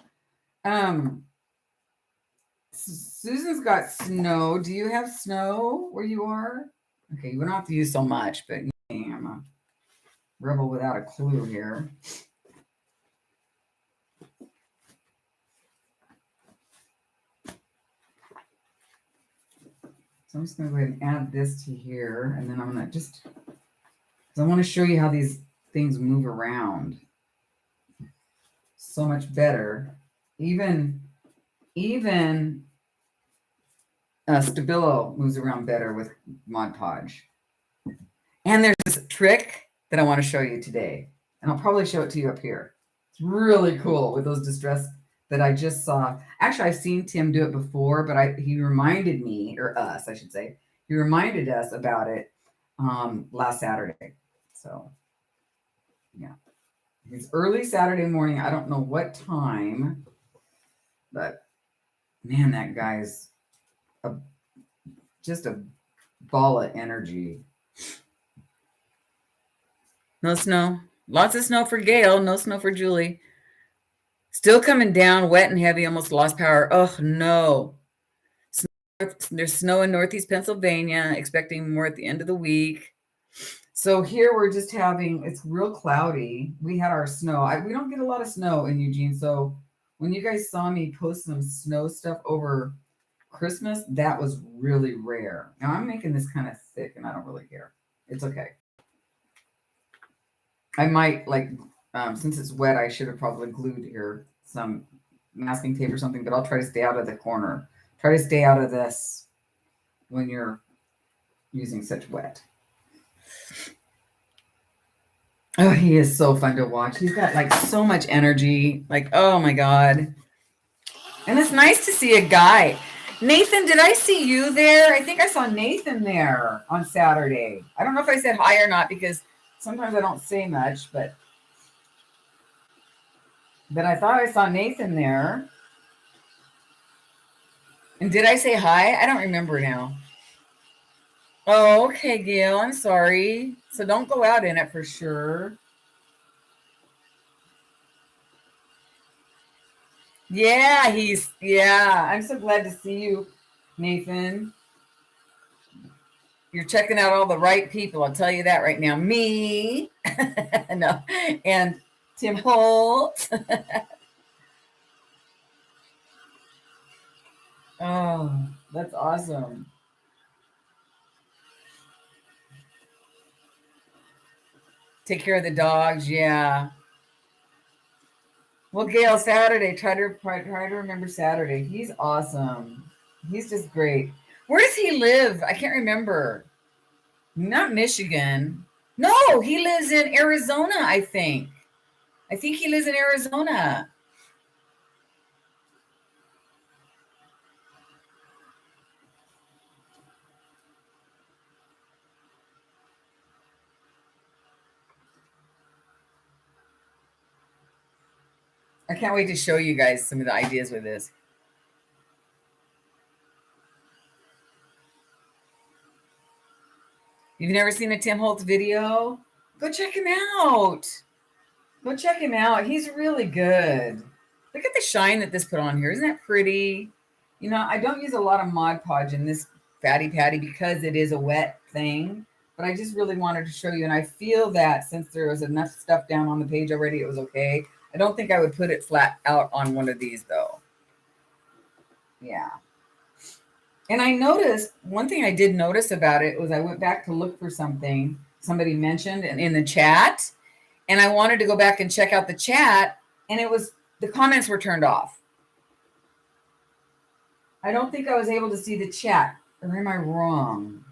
Susan's got snow. Do you have snow where you are? Okay, you don't have to use so much, but I'm a rebel without a clue here. So I'm just going to go ahead and add this to here, and then I'm going to because I want to show you how these things move around so much better. Even Stabilo moves around better with Mod Podge. And there's this trick that I want to show you today. And I'll probably show it to you up here. It's really cool with those distress that I just saw. Actually, I've seen Tim do it before, but he reminded me, or us, I should say. He reminded us about it last Saturday. So, yeah. It's early Saturday morning. I don't know what time, but man, that guy's just a ball of energy. No snow. Lots of snow for Gail. No snow for Julie. Still coming down, wet and heavy, almost lost power. Oh, no. There's snow in Northeast Pennsylvania, expecting more at the end of the week. So here we're just it's real cloudy. We had our snow. We don't get a lot of snow in Eugene. So when you guys saw me post some snow stuff over Christmas, that was really rare. Now I'm making this kind of thick and I don't really care. It's okay. I might since it's wet, I should have probably glued here some masking tape or something, but I'll try to stay out of the corner. Try to stay out of this when you're using such wet. Oh, he is so fun to watch. He's got so much energy. Oh my God. And it's nice to see a guy. Nathan, did I see you there? I think I saw Nathan there on Saturday. I don't know if I said hi or not because sometimes I don't say much, but I thought I saw Nathan there. And did I say hi? I don't remember now. Oh, okay, Gail. I'm sorry. So don't go out in it for sure. Yeah, I'm so glad to see you, Nathan. You're checking out all the right people. I'll tell you that right now. Me, no, and Tim Holtz. Oh, that's awesome. Take care of the dogs. Yeah. Well, Gail, Saturday. Try to remember Saturday. He's awesome. He's just great. Where does he live? I can't remember. Not Michigan. No, he lives in Arizona, I think. I think he lives in Arizona. I can't wait to show you guys some of the ideas with this. You've never seen a Tim Holtz video? Go check him out. Go check him out. He's really good. Look at the shine that this put on here. Isn't that pretty? You know, I don't use a lot of Mod Podge in this Fatty Patty because it is a wet thing. But I just really wanted to show you. And I feel that since there was enough stuff down on the page already, it was okay. I don't think I would put it flat out on one of these, though. Yeah. And I noticed, one thing I did notice about it was I went back to look for something somebody mentioned in the chat. And I wanted to go back and check out the chat. And it was, the comments were turned off. I don't think I was able to see the chat. Or am I wrong?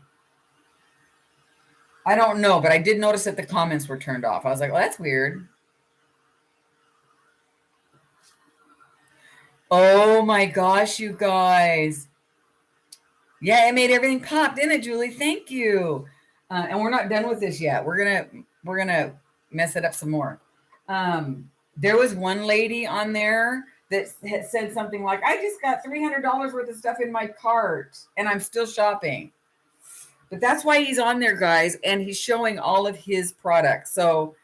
I don't know, but I did notice that the comments were turned off. I was like, well, that's weird. Oh my gosh, you guys. Yeah, it made everything pop, didn't it, Julie? Thank you. And we're not done with this yet. We're gonna mess it up some more. There was one lady on there that had said something like, I just got $300 worth of stuff in my cart and I'm still shopping. But that's why he's on there, guys, and he's showing all of his products. So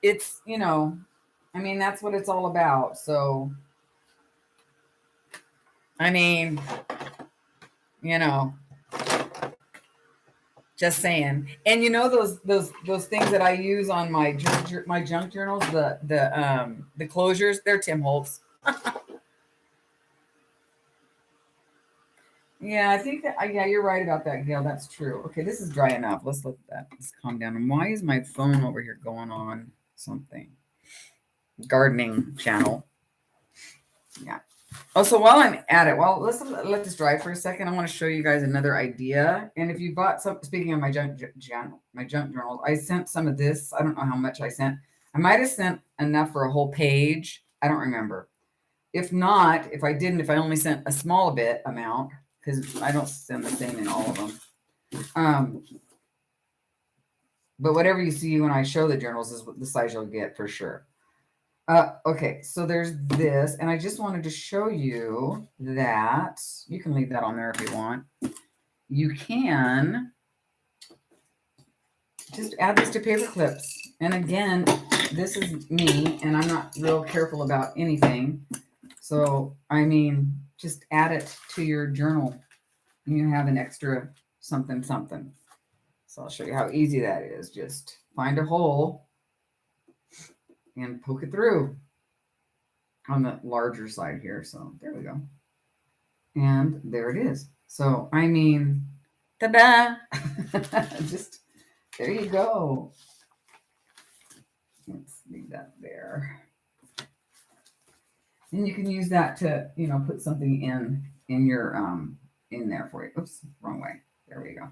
it's, you know, I mean, that's what it's all about. So, I mean, you know, just saying. And you know those things that I use on my junk journals, the closures, they're Tim Holtz. Yeah, I think that, yeah, you're right about that, Gail. That's true. Okay, this is dry enough. Let's look at that. Let's calm down. And why is my phone over here going on something? Gardening channel. Yeah. Oh, so while I'm at it, well, let's let this dry for a second. I want to show you guys another idea. And if you bought some, speaking of my junk journals, I sent some of this. I don't know how much I sent. I might have sent enough for a whole page. I don't remember. If not, if I didn't, if I only sent a small bit amount, because I don't send the same in all of them. But whatever you see when I show the journals is the size you'll get for sure. Okay, so there's this, and I just wanted to show you that you can leave that on there if you want. You can just add this to paper clips. And again, this is me, and I'm not real careful about anything. So, I mean, just add it to your journal and you have an extra something, something. So I'll show you how easy that is. Just find a hole and poke it through on the larger side here. So there we go. And there it is. So, I mean, ta-da! Just, there you go. Let's leave that there. And you can use that to, you know, put something in your, in there for you. Oops, wrong way. There we go.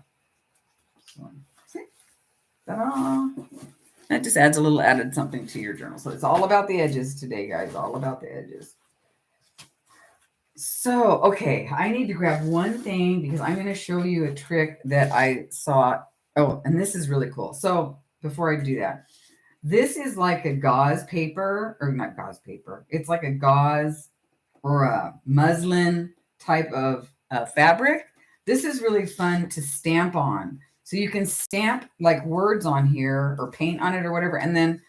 So, see? Ta-da! That just adds a little added something to your journal. So it's all about the edges today, guys. All about the edges. So, okay, I need to grab one thing because I'm going to show you a trick that I saw. Oh, and this is really cool. So before I do that, this is like a gauze paper, or not gauze paper. It's like a gauze or a muslin type of fabric. This is really fun to stamp on. So you can stamp like words on here or paint on it or whatever, and then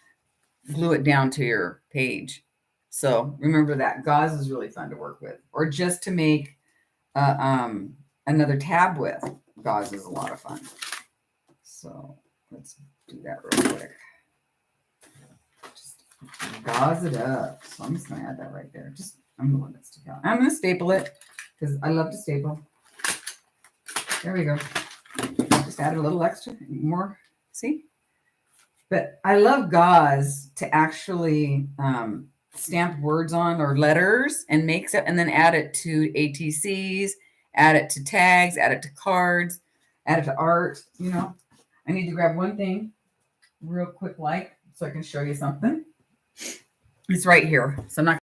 glue it down to your page. So remember that. Gauze is really fun to work with, or just to make another tab with. Gauze is a lot of fun. So let's do that real quick. Just gauze it up. So I'm just going to add that right there. I'm going to let it stick out. I'm going to staple it because I love to staple. There we go. Just add a little extra more. See? But I love gauze to actually stamp words on or letters and makes it, and then add it to ATCs, add it to tags, add it to cards, add it to art. You know, I need to grab one thing real quick, like, so I can show you something. It's right here. So I'm not,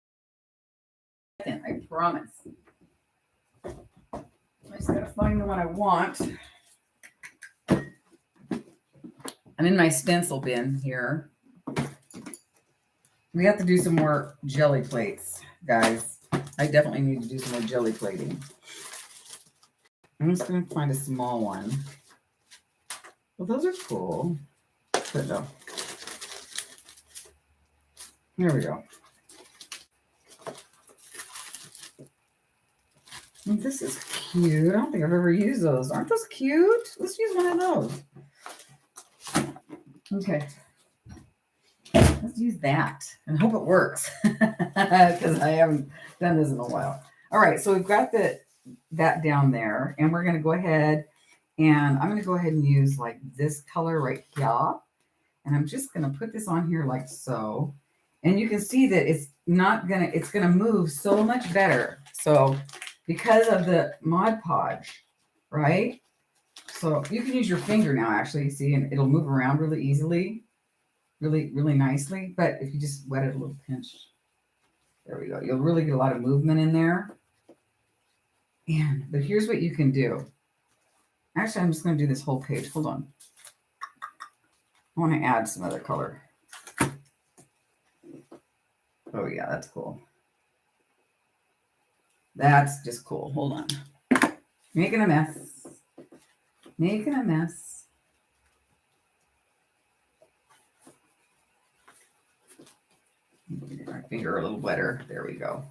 I promise. I just gotta find the one I want. I'm in my stencil bin here. We have to do some more jelly plates, guys. I definitely need to do some more jelly plating. I'm just going to find a small one. Well, those are cool. But no. Here we go. And this is cute. I don't think I've ever used those. Aren't those cute? Let's use one of those. Okay. Let's use that and hope it works because I haven't done this in a while. All right, so we've got that down there, and we're going to go ahead and I'm going to go ahead and use like this color right here, and I'm just going to put this on here like so, and you can see that it's going to move so much better. So because of the Mod Podge, right? So you can use your finger now, actually, see, and it'll move around really easily. Really, really nicely. But if you just wet it a little pinch, there we go. You'll really get a lot of movement in there. But here's what you can do. Actually, I'm just going to do this whole page. Hold on. I want to add some other color. Oh, yeah, that's cool. That's just cool. Hold on. Making a mess. Making a mess. Get my finger a little wetter. There we go.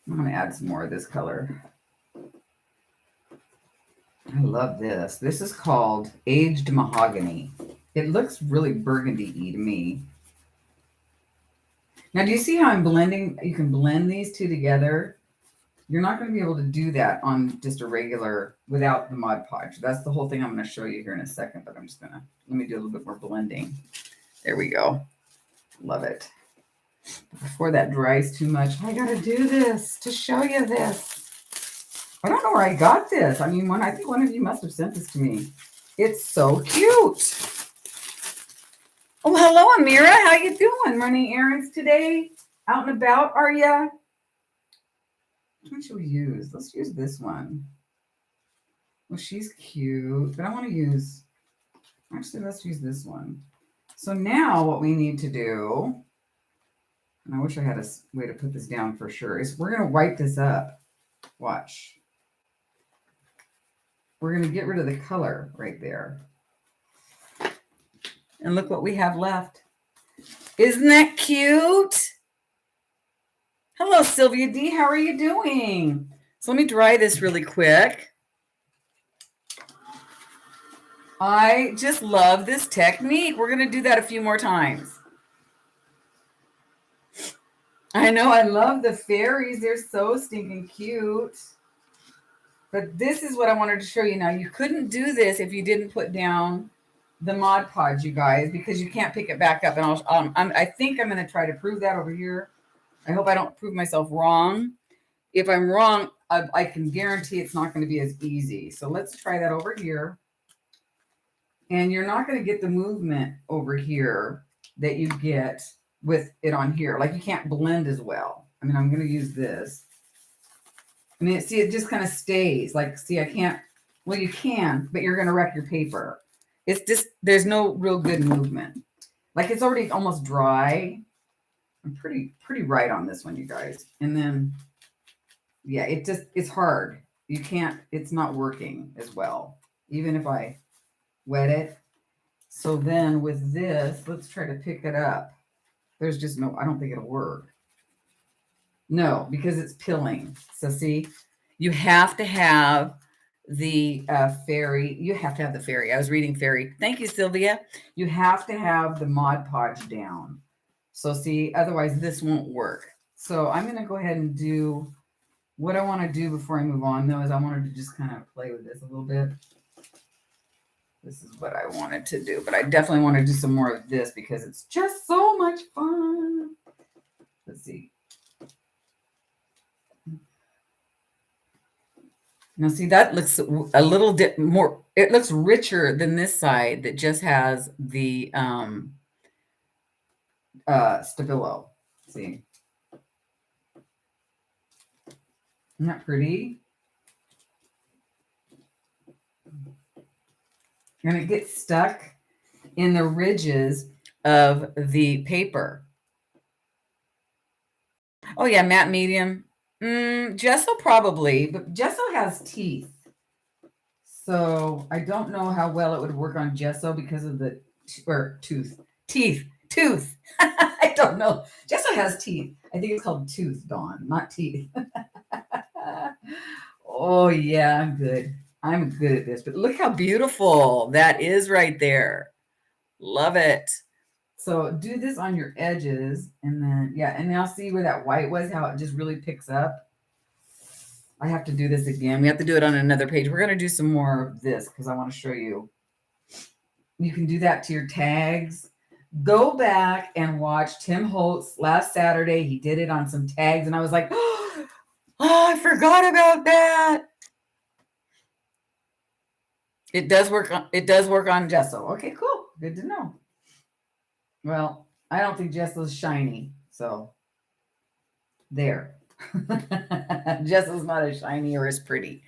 I'm going to add some more of this color. I love this. This is called Aged Mahogany. It looks really burgundy-y to me. Now, do you see how I'm blending? You can blend these two together. You're not going to be able to do that on just a regular without the Mod Podge. That's the whole thing I'm going to show you here in a second, but I'm just going to, let me do a little bit more blending. There we go. Love it. Before that dries too much, I got to do this to show you this. I don't know where I got this. I mean, I think one of you must have sent this to me. It's so cute. Oh, hello, Amira. How you doing? Running errands today? Out and about, are ya? What should we use? Let's use this one. Well, she's cute, but I want to use, actually, let's use this one. So now what we need to do, and I wish I had a way to put this down for sure, is we're going to wipe this up. Watch. We're going to get rid of the color right there. And look what we have left. Isn't that cute? Hello, Sylvia D. How are you doing? So let me dry this really quick. I just love this technique. We're going to do that a few more times. I know, I love the fairies. They're so stinking cute. But this is what I wanted to show you now. You couldn't do this if you didn't put down the Mod Podge, you guys, because you can't pick it back up. And I think I'm going to try to prove that over here. I hope I don't prove myself wrong. If I'm wrong, I can guarantee it's not going to be as easy. So let's try that over here. And you're not going to get the movement over here that you get with it on here. Like you can't blend as well. I mean, I'm going to use this. I mean, see, it just kind of stays. Like, see, I can't. Well, you can, but you're going to wreck your paper. It's just, there's no real good movement. Like it's already almost dry. I'm pretty right on this one, you guys. And then, yeah, it's hard. You can't, it's not working as well. Even if I wet it. So then with this, let's try to pick it up. There's just no, I don't think it'll work. No, because it's pilling. So see, you have to have the fairy. You have to have the fairy. I was reading fairy. Thank you, Sylvia. You have to have the Mod Podge down. So see, otherwise this won't work. So I'm going to go ahead and do what I want to do before I move on, though, is I wanted to just kind of play with this a little bit. This is what I wanted to do, but I definitely want to do some more of this because it's just so much fun. Let's see. Now, see, that looks a little bit more, it looks richer than this side that just has the Stabilo. See? Isn't that pretty? And it gets stuck in the ridges of the paper. Oh yeah, matte medium. Gesso probably, but gesso has teeth. So I don't know how well it would work on gesso because of the tooth. I don't know. Gesso has teeth. I think it's called tooth, Dawn, not teeth. Oh yeah, I'm good. I'm good at this. But look how beautiful that is right there. Love it. So do this on your edges, and then yeah, and now see where that white was, how it just really picks up. I have to do this again. We have to do it on another page. We're going to do some more of this because I want to show you. You can do that to your tags. Go back and watch Tim Holtz last Saturday. He did it on some tags, and I was like, oh, I forgot about that. It does work on gesso. Okay, cool. Good to know. Well, I don't think gesso's shiny, so there. Gesso's not as shiny or as pretty.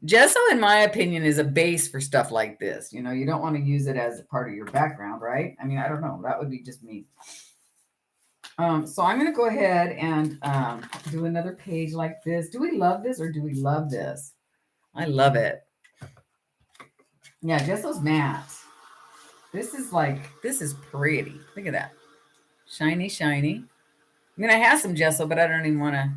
Gesso, in my opinion, is a base for stuff like this. You know, you don't want to use it as a part of your background, right? I mean, I don't know. That would be just me. So I'm going to go ahead and do another page like this. Do we love this or do we love this? I love it. Yeah, gesso's matte. This is pretty. Look at that. Shiny, shiny. I mean, I have some gesso, but I don't even want to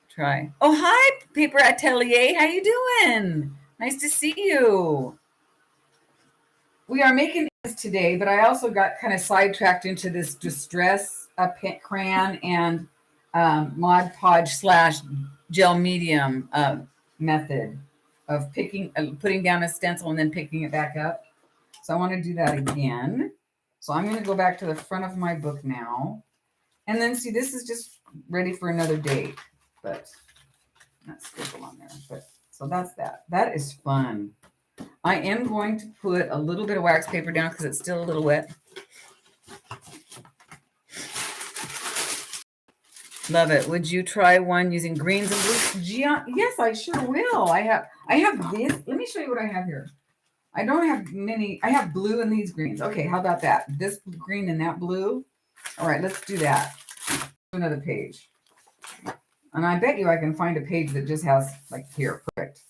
try. Oh, hi, Paper Atelier. How you doing? Nice to see you. We are making this today, but I also got kind of sidetracked into this distress crayon and Mod Podge / gel medium method of putting down a stencil and then picking it back up. So I want to do that again. So I'm going to go back to the front of my book now. And then see, this is just ready for another date, but not scribble on there. But so that's that. That is fun. I am going to put a little bit of wax paper down because it's still a little wet. Love it. Would you try one using greens and blues? Yes, I sure will. I have this. Let me show you what I have here. I don't have many. I have blue and these greens. Okay, how about that? This green and that blue. All right, let's do that. Another page. And I bet you I can find a page that just has like here. Perfect.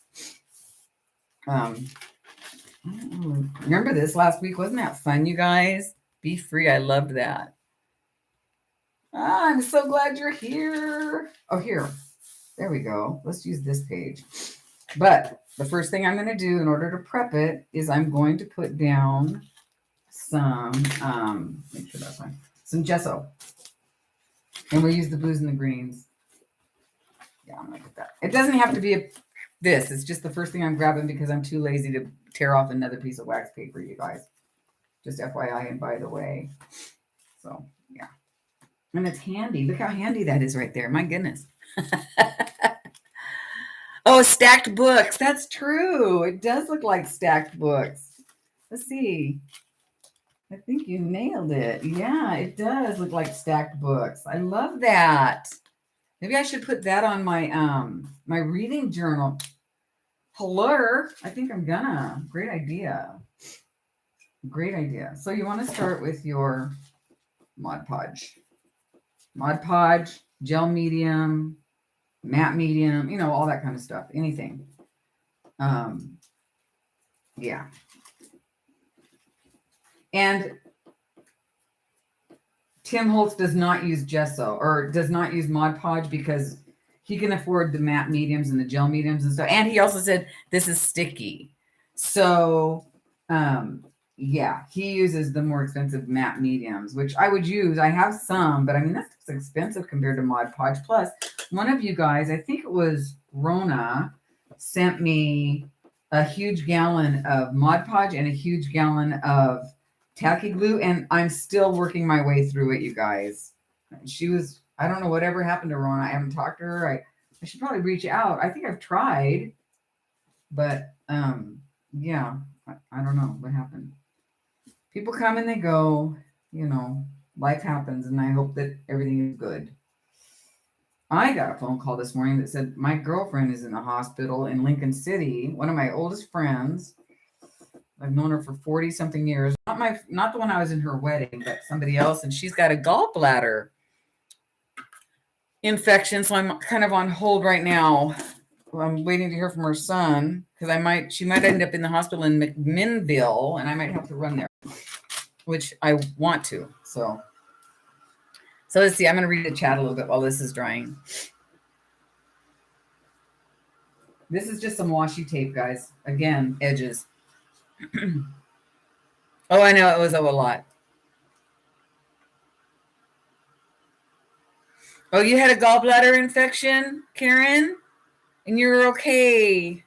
Remember this last week? Wasn't that fun, you guys? Be free. I loved that. I'm so glad you're here. Oh, here. There we go. Let's use this page. But the first thing I'm going to do in order to prep it is I'm going to put down some, make sure that's fine, some gesso. And we'll use the blues and the greens. Yeah, I'm going to put that. It doesn't have to be this. It's just the first thing I'm grabbing because I'm too lazy to tear off another piece of wax paper, you guys. Just FYI and by the way. So, yeah. And it's handy. Look how handy that is right there. My goodness. Oh, stacked books. That's true. It does look like stacked books. Let's see. I think you nailed it. Yeah, it does look like stacked books. I love that. Maybe I should put that on my my reading journal. Hello. I think I'm gonna. Great idea. Great idea. So you want to start with your Mod Podge. Mod Podge, gel medium, matte medium, you know, all that kind of stuff. Anything. Yeah. And Tim Holtz does not use gesso or does not use Mod Podge because he can afford the matte mediums and the gel mediums and stuff. And he also said this is sticky. So, yeah, he uses the more expensive matte mediums, which I would use. I have some, but I mean, that's expensive compared to Mod Podge. Plus, one of you guys, I think it was Rona, sent me a huge gallon of Mod Podge and a huge gallon of tacky glue, and I'm still working my way through it, you guys. She was, I don't know whatever happened to Rona. I haven't talked to her. I should probably reach out. I think I've tried, but yeah, I don't know what happened. People come and they go, you know, life happens, and I hope that everything is good. I got a phone call this morning that said my girlfriend is in the hospital in Lincoln City, one of my oldest friends. I've known her for 40 something years. Not the one I was in her wedding, but somebody else. And she's got a gallbladder. infection, so I'm kind of on hold right now. I'm waiting to hear from her son because she might end up in the hospital in McMinnville, and I might have to run there, which I want to. So let's see. I'm going to read the chat a little bit while this is drying. This is just some washi tape, guys. Again, edges. Oh, I know it was a lot. Oh, you had a gallbladder infection, Karen? And you're okay.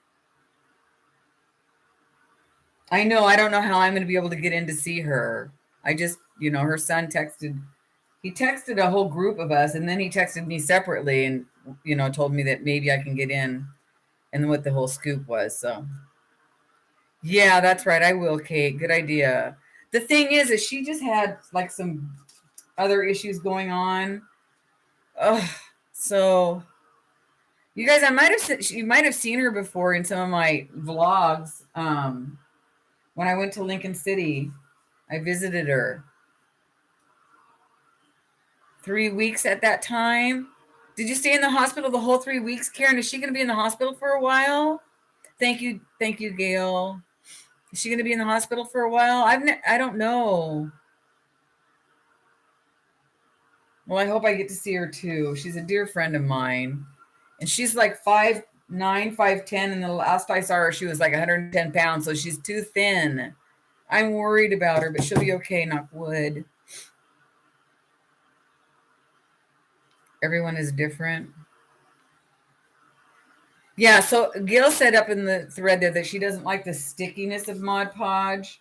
I know. I don't know how I'm going to be able to get in to see her. I just, her son texted. He texted a whole group of us, and then he texted me separately and, told me that maybe I can get in and what the whole scoop was. So, yeah, that's right. I will, Kate. Good idea. The thing is she just had like some other issues going on. Oh, so you guys, you might have seen her before in some of my vlogs. When I went to Lincoln City, I visited her. 3 weeks at that time. Did you stay in the hospital the whole 3 weeks, Karen? Is she going to be in the hospital for a while? Thank you, Gail. Is she going to be in the hospital for a while? I don't know. Well, I hope I get to see her too. She's a dear friend of mine, and she's like 5'9", 5'10", and the last I saw her, she was like 110 pounds, so she's too thin. I'm worried about her, but she'll be okay, knock wood. Everyone is different. Yeah, so Gail said up in the thread there that she doesn't like the stickiness of Mod Podge,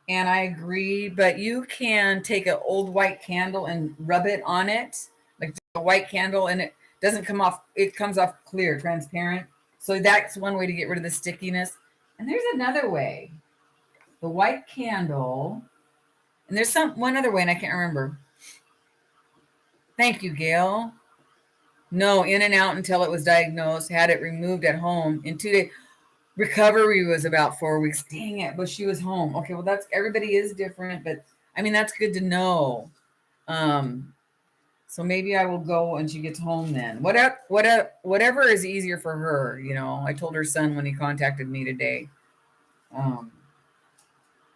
and I agree, but you can take an old white candle and rub it on it, like a white candle, and it doesn't come off, it comes off clear, transparent. So that's one way to get rid of the stickiness. And there's another way. The white candle, and there's one other way, and I can't remember. Thank you, Gail. No, in and out until it was diagnosed, had it removed at home in 2 days. Recovery was about 4 weeks. Dang it, but she was home. Okay, well, everybody is different, but I mean, that's good to know. So maybe I will go when she gets home then. Whatever is easier for her, I told her son when he contacted me today.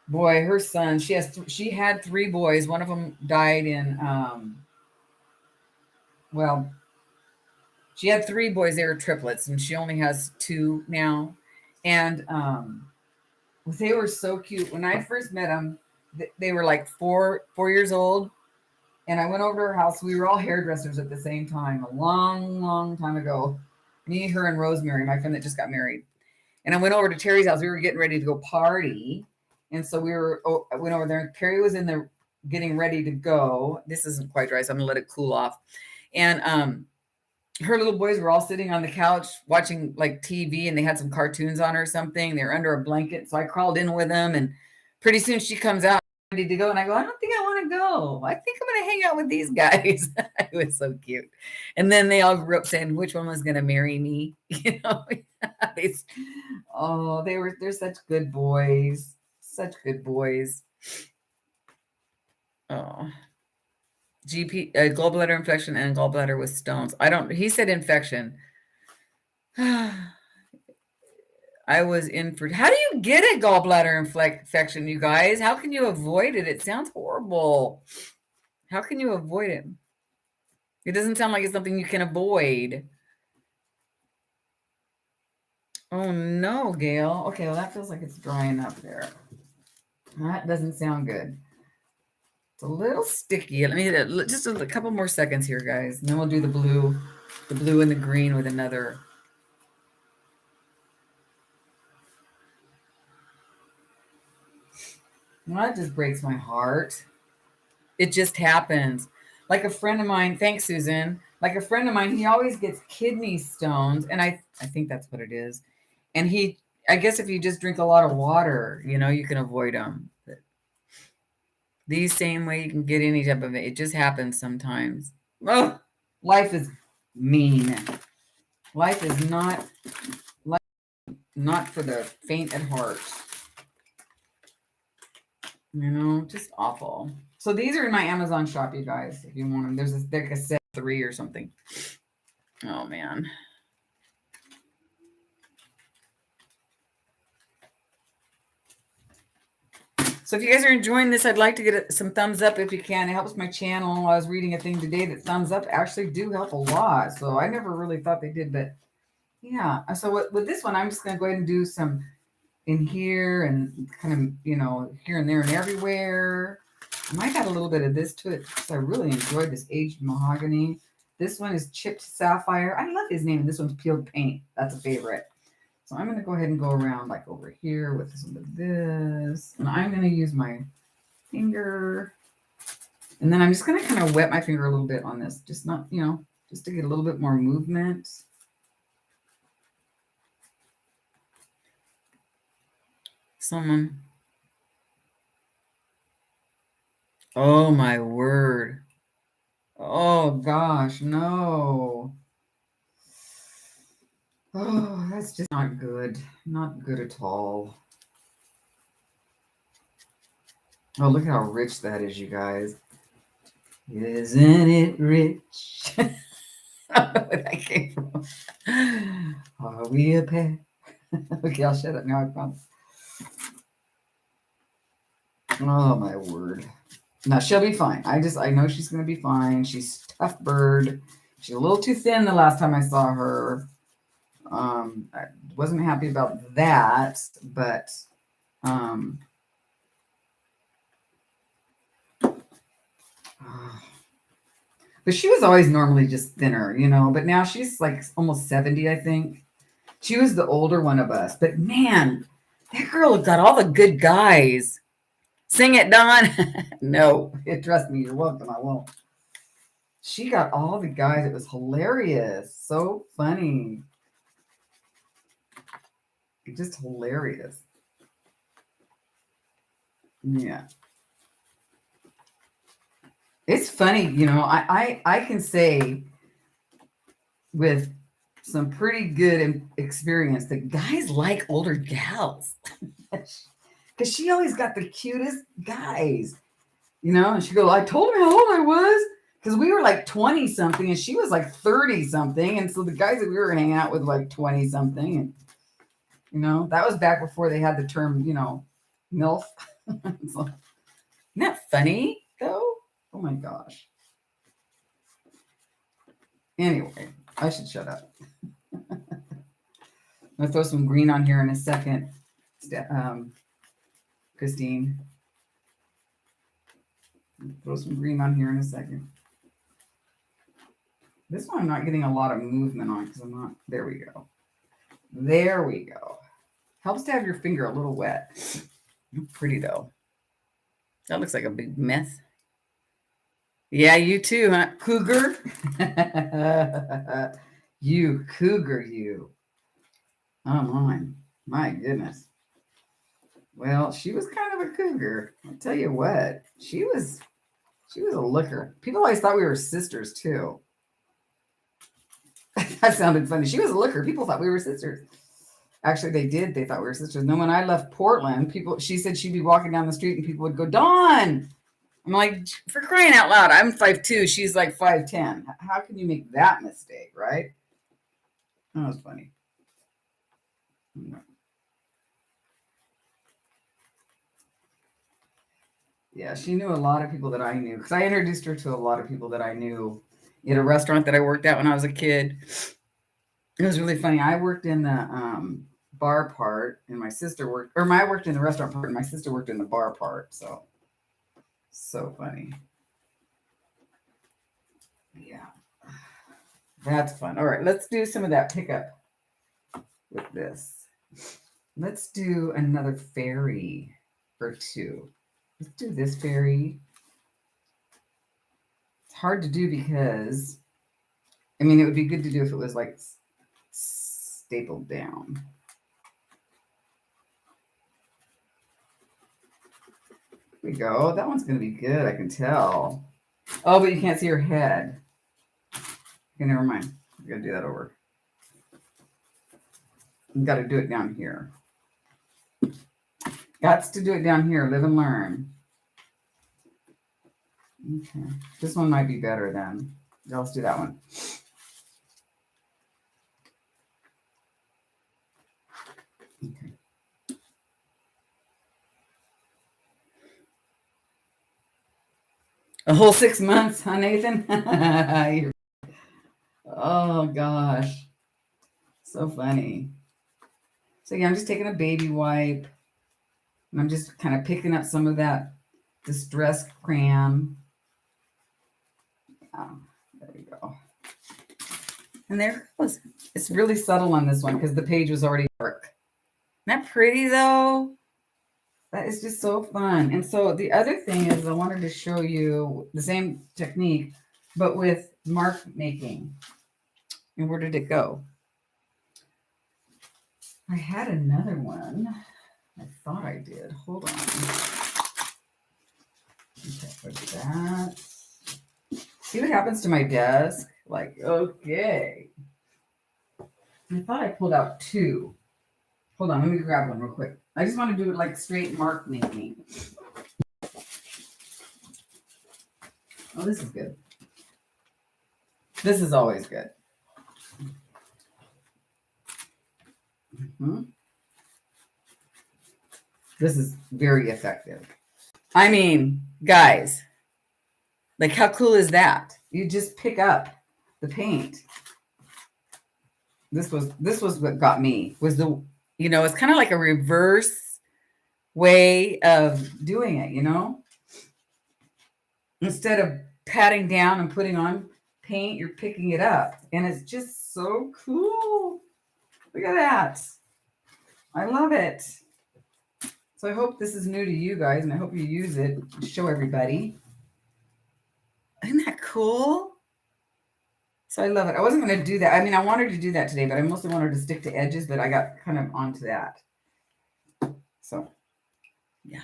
Boy, her son, she had 3 boys. One of them died in, she had 3 boys. They were triplets, and she only has 2 now. And they were so cute. When I first met them, they were like 4 years old. And I went over to her house. We were all hairdressers at the same time, a long, long time ago. Me, her, and Rosemary, my friend that just got married. And I went over to Terry's house. We were getting ready to go party. And so I went over there. Terry was in there getting ready to go. This isn't quite dry, so I'm going to let it cool off. And her little boys were all sitting on the couch watching like TV, and they had some cartoons on or something. They were under a blanket. So I crawled in with them, and pretty soon she comes out ready to go. And I go, I don't think I want to go. I think I'm going to hang out with these guys. It was so cute. And then they all grew up saying which one was going to marry me. They're such good boys. Such good boys. Oh. Gallbladder infection and gallbladder with stones. He said infection. I was in for, how do you get a gallbladder infection, you guys? How can you avoid it? It sounds horrible. How can you avoid it? It doesn't sound like it's something you can avoid. Oh no, Gail. Okay, well that feels like it's drying up there. That doesn't sound good. It's a little sticky. Let me just a couple more seconds here, guys. And then we'll do the blue and the green with another. Well, that just breaks my heart. It just happens. Like a friend of mine, thanks, Susan. Like a friend of mine, he always gets kidney stones. And I think that's what it is. And I guess if you just drink a lot of water, you can avoid them. But the same way you can get any type of it. It just happens sometimes. Oh, life is mean. Life is not for the faint at heart. Just awful. So these are in my Amazon shop, you guys, if you want them. There's like a set 3 or something. Oh, man. So if you guys are enjoying this, I'd like to get some thumbs up if you can. It helps my channel. I was reading a thing today that thumbs up actually do help a lot. So I never really thought they did, but yeah. So with this one, I'm just going to go ahead and do some in here and kind of, here and there and everywhere. I might add a little bit of this to it because I really enjoyed this aged mahogany. This one is chipped sapphire. I love his name. And this one's peeled paint. That's a favorite. So I'm going to go ahead and go around like over here with some of this. And I'm going to use my finger. And then I'm just going to kind of wet my finger a little bit on this. Just not, just to get a little bit more movement. Someone. Oh, my word. Oh, gosh, no. Oh, that's just not good. Not good at all. Oh, look how rich that is, you guys. Isn't it rich? I don't know where that came from. Are we a pair? Okay, I'll shut up now, I promise. Oh, my word. Now, she'll be fine. I know she's going to be fine. She's a tough bird. She's a little too thin the last time I saw her. I wasn't happy about that, but but she was always normally just thinner, but now she's like almost 70, I think. She was the older one of us, but man, that girl got all the good guys. Sing it, Dawn. No, trust me, you're welcome. I won't. She got all the guys. It was hilarious. So funny. Just hilarious. Yeah. It's funny, I can say with some pretty good experience that guys like older gals. Because she always got the cutest guys, and she go, I told him how old I was. Because we were like 20 something and she was like 30 something. And so the guys that we were hanging out with like 20 something. And, that was back before they had the term, MILF. So, isn't that funny though? Oh my gosh. Anyway, I should shut up. I'm going to throw some green on here in a second. Christine. Throw some green on here in a second. This one I'm not getting a lot of movement on because I'm not. There we go. There we go. Helps to have your finger a little wet. Pretty though. That looks like a big mess. Yeah, you too, huh? Cougar. You cougar, you. Oh my goodness. Well, she was kind of a cougar. I'll tell you what. She was a looker. People always thought we were sisters too. That sounded funny. She was a looker. People thought we were sisters. Actually, they did. They thought we were sisters. And then when I left Portland, she said she'd be walking down the street and people would go, Dawn. I'm like, for crying out loud, I'm 5'2". She's like 5'10". How can you make that mistake, right? That was funny. Yeah, she knew a lot of people that I knew because I introduced her to a lot of people that I knew at a restaurant that I worked at when I was a kid. It was really funny. I worked in the bar part, and my sister I worked in the restaurant part, and my sister worked in the bar part. So funny. Yeah, that's fun. All right, let's do some of that pickup with this. Let's do another fairy or two. Let's do this fairy. It's hard to do because, it would be good to do if it was like stapled down. Here we go. That one's going to be good, I can tell. Oh, but you can't see her head. Okay, never mind. I'm going to do that over. You got to do it down here. Got to do it down here. Live and learn. Okay. This one might be better then. Yeah, let's do that one. A whole 6 months, huh, Nathan? Oh gosh, so funny. So yeah, I'm just taking a baby wipe, and I'm just kind of picking up some of that distress crayon. There we go. And there it goes. It's really subtle on this one because the page was already dark. Isn't that pretty though? That is just so fun. And so the other thing is I wanted to show you the same technique, but with mark making. And where did it go? I had another one. I thought I did. Hold on. Okay, put that. See what happens to my desk? Like, okay. I thought I pulled out two. Hold on, let me grab one real quick. I just want to do it like straight mark making. Oh, this is good. This is always good. Mm-hmm. This is very effective. I mean, guys, like how cool is that? You just pick up the paint. This was what got me, was the, you know, it's kind of like a reverse way of doing it, you know? Instead of patting down and putting on paint, you're picking it up. And it's just so cool. Look at that. I love it. So I hope this is new to you guys, and I hope you use it to show everybody. Isn't that cool? So I love it. I wasn't going to do that. I mean, I wanted to do that today, but I mostly wanted to stick to edges, but I got kind of onto that. So, yeah.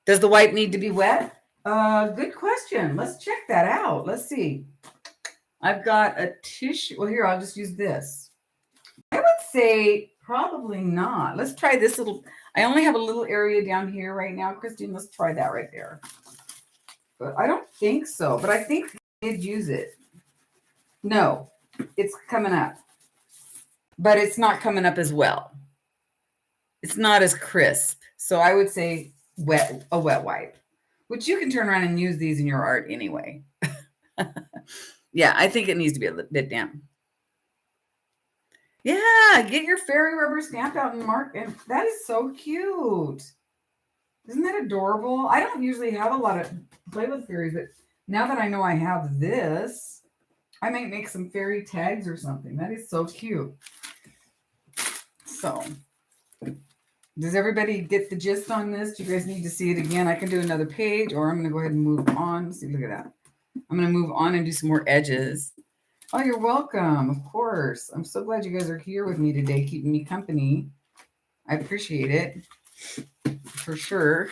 Does the wipe need to be wet? Good question. Let's check that out. Let's see. I've got a tissue. Well, here, I'll just use this. I would say probably not. Let's try this little. I only have a little area down here right now. Christine, let's try that right there. But I don't think so. But I think I did use it. No, it's coming up. But it's not coming up as well. It's not as crisp. So I would say a wet wipe, which you can turn around and use these in your art anyway. Yeah, I think it needs to be a little bit down. Yeah, get your fairy rubber stamp out and mark. And that is so cute. Isn't that adorable? I don't usually have a lot of play with fairies, but now that I know I have this, I might make some fairy tags or something. That is so cute. So, does everybody get the gist on this? Do you guys need to see it again? I can do another page, or I'm going to go ahead and move on. See, look at that. I'm going to move on and do some more edges. Oh, you're welcome. Of course. I'm so glad you guys are here with me today, keeping me company. I appreciate it. For sure.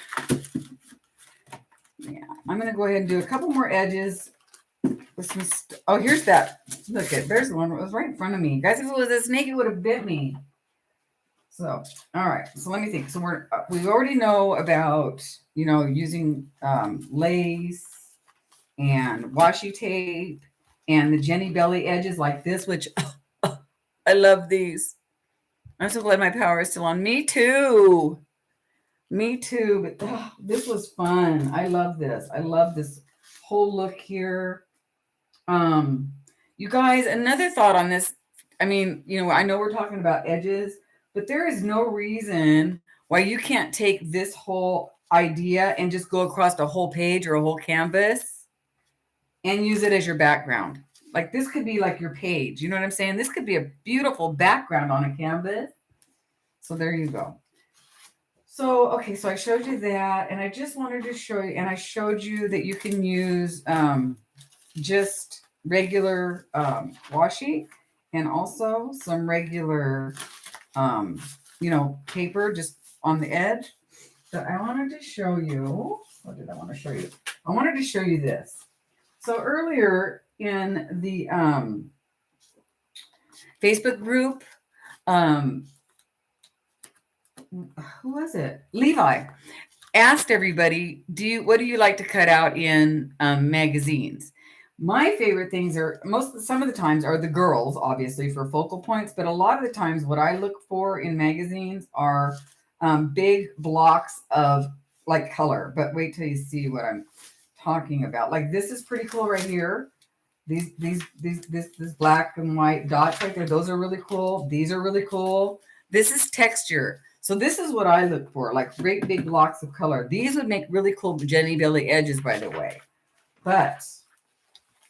Yeah. I'm going to go ahead and do a couple more edges. With some oh, here's that. Look at, there's one. It was right in front of me. Guys, if it was a snake, it would have bit me. So, all right. So let me think. So we already know about, you know, using lace and washi tape and the Jenny Belly edges like this, which I love these. I'm so glad my power is still on. Me too. Me too. But this was fun. I love this. I love this whole look here. You guys, another thought on this. I mean, you know, I know we're talking about edges, but there is no reason why you can't take this whole idea and just go across a whole page or a whole canvas and use it as your background. Like this could be like your page. You know what I'm saying? This could be a beautiful background on a canvas. So there you go. So, okay, so I showed you that, and I just wanted to show you, and I showed you that you can use just regular washi and also some regular, you know, paper just on the edge. But I wanted to show you, what did I want to show you? I wanted to show you this. So earlier in the Facebook group, who was it? Levi asked everybody, what do you like to cut out in magazines? My favorite things are some of the times are the girls, obviously for focal points, but a lot of the times what I look for in magazines are big blocks of like color, but wait till you see what I'm talking about. Like this is pretty cool right here. This black and white dots right there. Those are really cool. These are really cool. This is texture. So this is what I look for, like great big blocks of color. These would make really cool Jenny Billy edges, by the way. But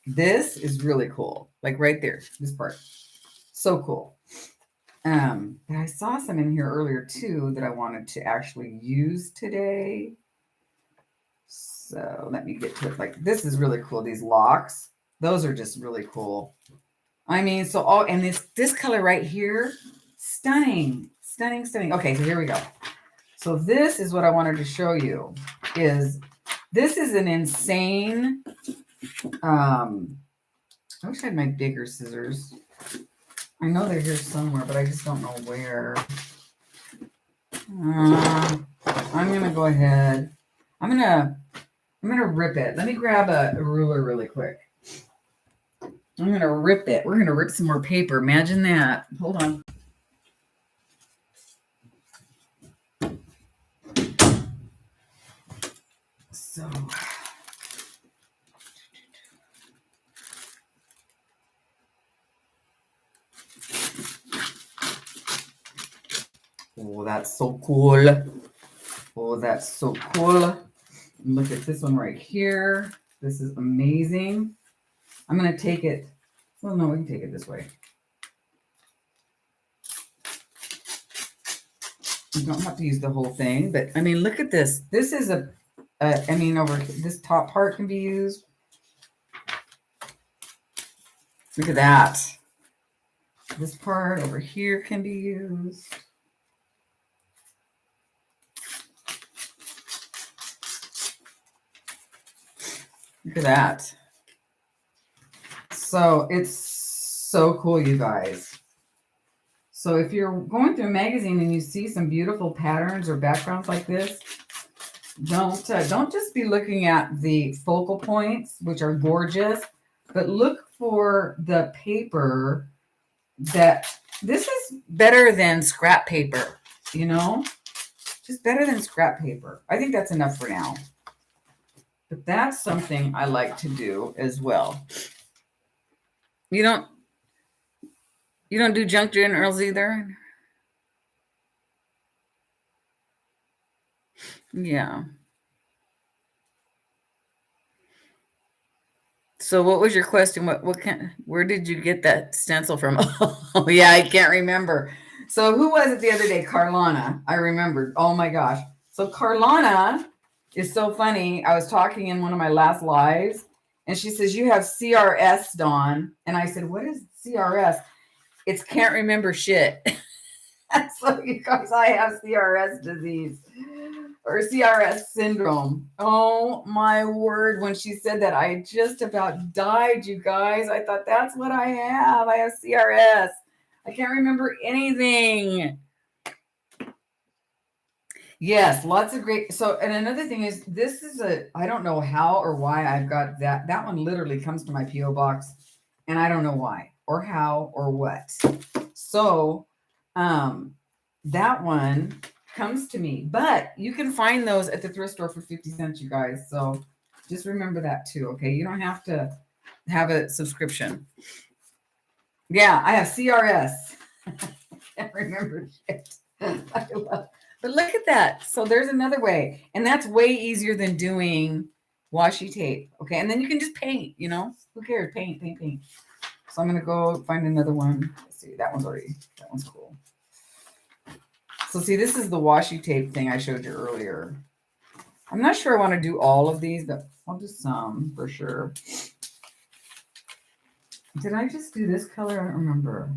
this is really cool. Like right there, this part. So cool. But I saw some in here earlier too that I wanted to actually use today. So let me get to it. Like this is really cool. These locks, those are just really cool. I mean, so all, and this color right here, stunning, stunning, stunning. Okay, so here we go. So this is what I wanted to show you is this is an insane, I wish I had my bigger scissors. I know they're here somewhere, but I just don't know where. I'm going to go ahead. I'm going to rip it. Let me grab a ruler really quick. I'm going to rip it. We're going to rip some more paper. Imagine that. Hold on. So, oh, that's so cool. Oh, that's so cool. Look at this one right here. This is amazing. I'm going to take it. Well, no, we can take it this way. You don't have to use the whole thing, but I mean, look at this. This is I mean, over this top part can be used. Look at that. This part over here can be used. Look at that. So it's so cool, you guys. So if you're going through a magazine and you see some beautiful patterns or backgrounds like this, don't just be looking at the focal points, which are gorgeous, but look for the paper that this is better than scrap paper, you know, just better than scrap paper. I think that's enough for now. But that's something I like to do as well. You don't do junk journals either? Yeah. So what was your question? Where did you get that stencil from? Oh yeah, I can't remember. So who was it the other day? Carlana. I remembered. Oh my gosh. So Carlana is so funny. I was talking in one of my last lives and she says, you have CRS, Dawn. And I said, what is CRS? It's can't remember shit. So you guys, I have CRS disease or CRS syndrome. Oh my word. When she said that, I just about died, you guys. I thought that's what I have. I have CRS. I can't remember anything. Yes, lots of great. So, and another thing is, this is I don't know how or why I've got that. That one literally comes to my P.O. box, and I don't know why or how or what. So, that one comes to me, but you can find those at the thrift store for 50 cents, you guys. So just remember that too. Okay. You don't have to have a subscription. Yeah. I have CRS. I can't remember shit. But look at that. So there's another way, and that's way easier than doing washi tape. Okay. And then you can just paint, you know, who cares? Paint. So I'm going to go find another one. Let's see. That one's cool. So see, this is the washi tape thing I showed you earlier. I'm not sure I want to do all of these, but I'll do some for sure. Did I just do this color? I don't remember.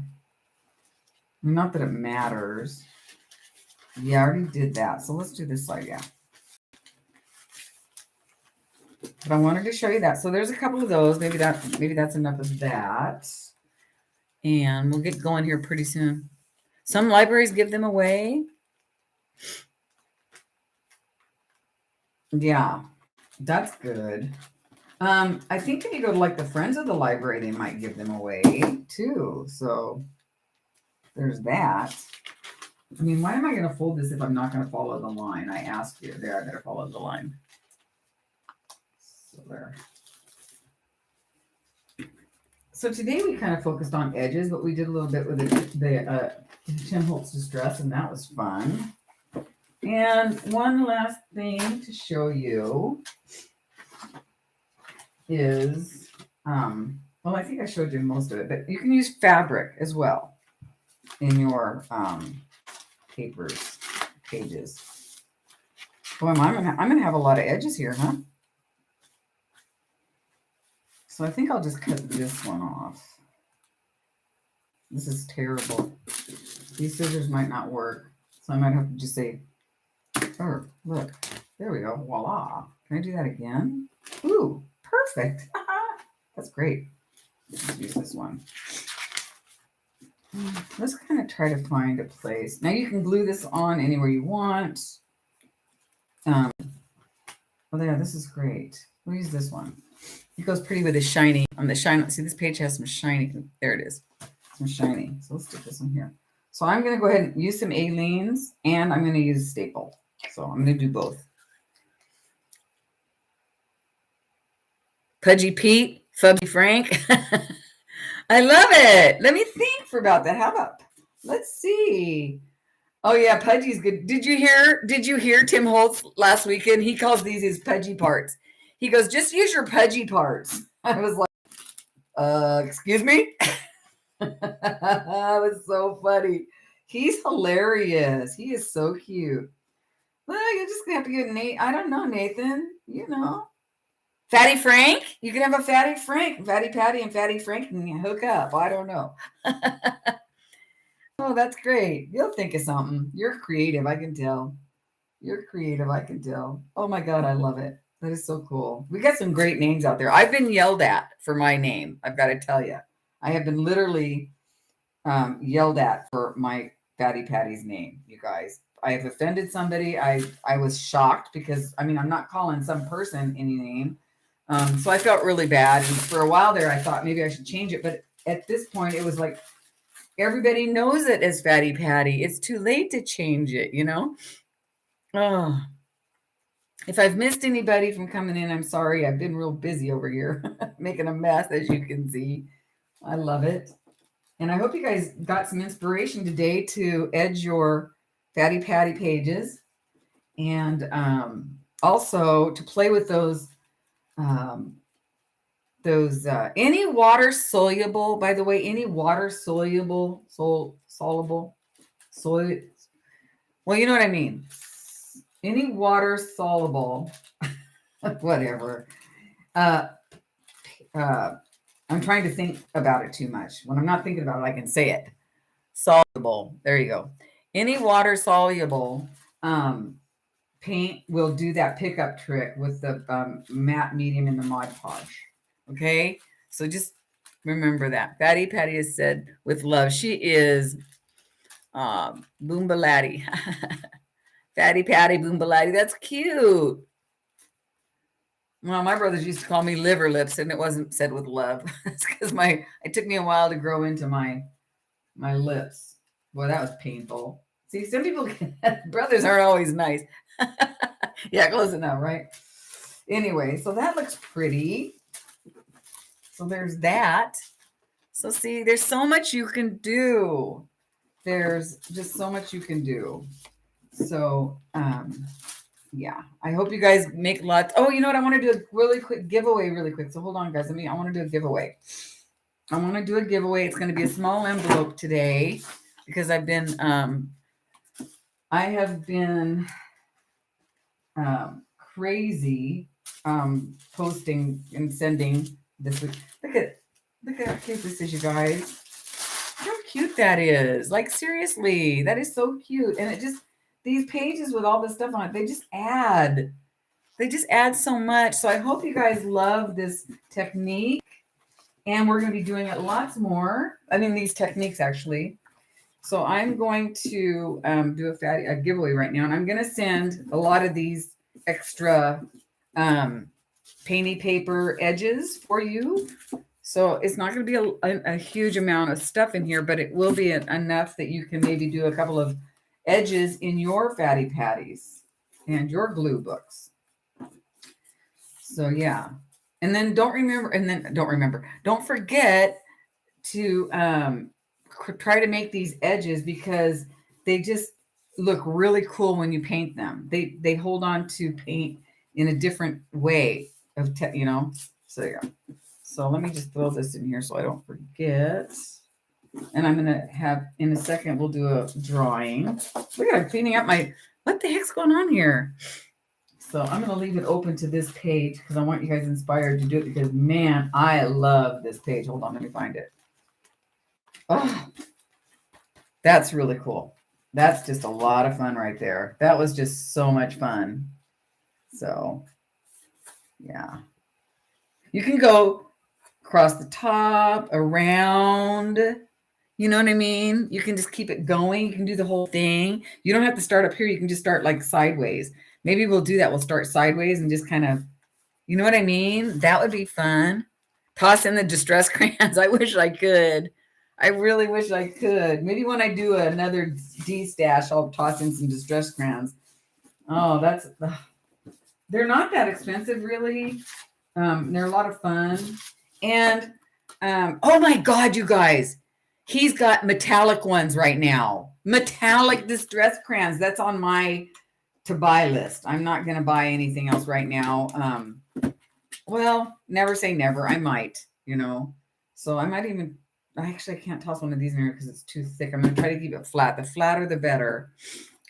Not that it matters. Yeah, I already did that. So let's do this side, yeah. But I wanted to show you that. So there's a couple of those. Maybe that's enough of that. And we'll get going here pretty soon. Some libraries give them away. Yeah, that's good. I think if you go to like the Friends of the Library, they might give them away too. So there's that. I mean, why am I going to fold this if I'm not going to follow the line? I asked you. There, I better follow the line. So there. So today we kind of focused on edges, but we did a little bit with the Tim Holtz Distress, and that was fun. And one last thing to show you is, well, I think I showed you most of it, but you can use fabric as well in your pages. Boy, I'm gonna have a lot of edges here, huh? So I think I'll just cut this one off. This is terrible. These scissors might not work, so I might have to just say, oh, look, there we go, voila. Can I do that again? Ooh, perfect. That's great. Let's use this one. Let's kind of try to find a place. Now you can glue this on anywhere you want. Oh, there, this is great. We'll use this one. It goes pretty with the shiny, on the shine. See, this page has some shiny. There it is. Some shiny. So let's stick this one here. So I'm going to go ahead and use some A-leans, and I'm going to use a staple. So I'm going to do both. Pudgy Pete, Fubby Frank. I love it. Let me think for about that. How about, let's see. Oh yeah, Pudgy's good. Did you hear Tim Holtz last weekend? He calls these his pudgy parts. He goes, just use your pudgy parts. I was like, excuse me? That was so funny. He's hilarious. He is so cute. Well, you're just gonna have to get Nate. I don't know, Nathan. You know. Fatty Frank? You can have a Fatty Frank. Fatty Patty and Fatty Frank can hook up. I don't know. Oh, that's great. You'll think of something. You're creative, I can tell. You're creative, I can tell. Oh my God, I love it. That is so cool. We got some great names out there. I've been yelled at for my name. I've got to tell you. I have been literally yelled at for my Fatty Patty's name, you guys. I have offended somebody. I was shocked because, I mean, I'm not calling some person any name. So I felt really bad. And for a while there, I thought maybe I should change it. But at this point, it was like, everybody knows it as Fatty Patty. It's too late to change it, you know? Oh, if I've missed anybody from coming in, I'm sorry. I've been real busy over here making a mess, as you can see. I love it. And I hope you guys got some inspiration today to edge your Fatty Patty pages. And also to play with those any water soluble, by the way, any water soluble, well, you know what I mean. Any water soluble, whatever. I'm trying to think about it too much. When I'm not thinking about it, I can say it. Soluble. There you go. Any water soluble paint will do that pickup trick with the matte medium and the Mod Podge. Okay, so just remember that. Fatty Patty has said with love. She is Boombalatti. Fatty Patty Boombalatti. That's cute. Well, my brothers used to call me liver lips, and it wasn't said with love. It's because it took me a while to grow into my lips. Boy, that was painful. See, some people brothers aren't always nice. Yeah, close enough, right? Anyway, so that looks pretty. So there's that. So see, there's so much you can do. There's just so much you can do. So, yeah, I hope you guys make lots. Oh, you know what? I want to do a really quick giveaway really quick. So hold on, guys. I want to do a giveaway. I want to do a giveaway. It's going to be a small envelope today because I have been crazy posting and sending this week. Look at how cute this is, you guys. How cute that is. Like, seriously, that is so cute. And it just, these pages with all this stuff on it, they just add so much. So I hope you guys love this technique. And we're going to be doing it lots more. I mean, these techniques actually. So I'm going to do a giveaway right now. And I'm going to send a lot of these extra painty paper edges for you. So it's not going to be a huge amount of stuff in here, but it will be enough that you can maybe do a couple of edges in your Fatty Patties and your glue books. So yeah. And then don't forget to try to make these edges because they just look really cool when you paint them. They hold on to paint in a different way of, so yeah. So let me just throw this in here so I don't forget. And I'm going to have, in a second, we'll do a drawing. Look at I'm cleaning up what the heck's going on here? So I'm going to leave it open to this page because I want you guys inspired to do it because, man, I love this page. Hold on, let me find it. Oh, that's really cool. That's just a lot of fun right there. That was just so much fun. So, yeah. You can go across the top, around, you know what I mean? You can just keep it going. You can do the whole thing. You don't have to start up here. You can just start like sideways. Maybe we'll do that. We'll start sideways and just kind of, you know what I mean? That would be fun. Toss in the distress crayons. I wish I could. I really wish I could. Maybe when I do another D-stash, I'll toss in some distress crayons. Oh, they're not that expensive, really. They're a lot of fun. And, oh my God, you guys, he's got metallic ones right now. Metallic distress crayons. That's on my to-buy list. I'm not going to buy anything else right now. Well, never say never. I might, So I might even, I can't toss one of these in here because it's too thick. I'm going to try to keep it flat. The flatter, the better.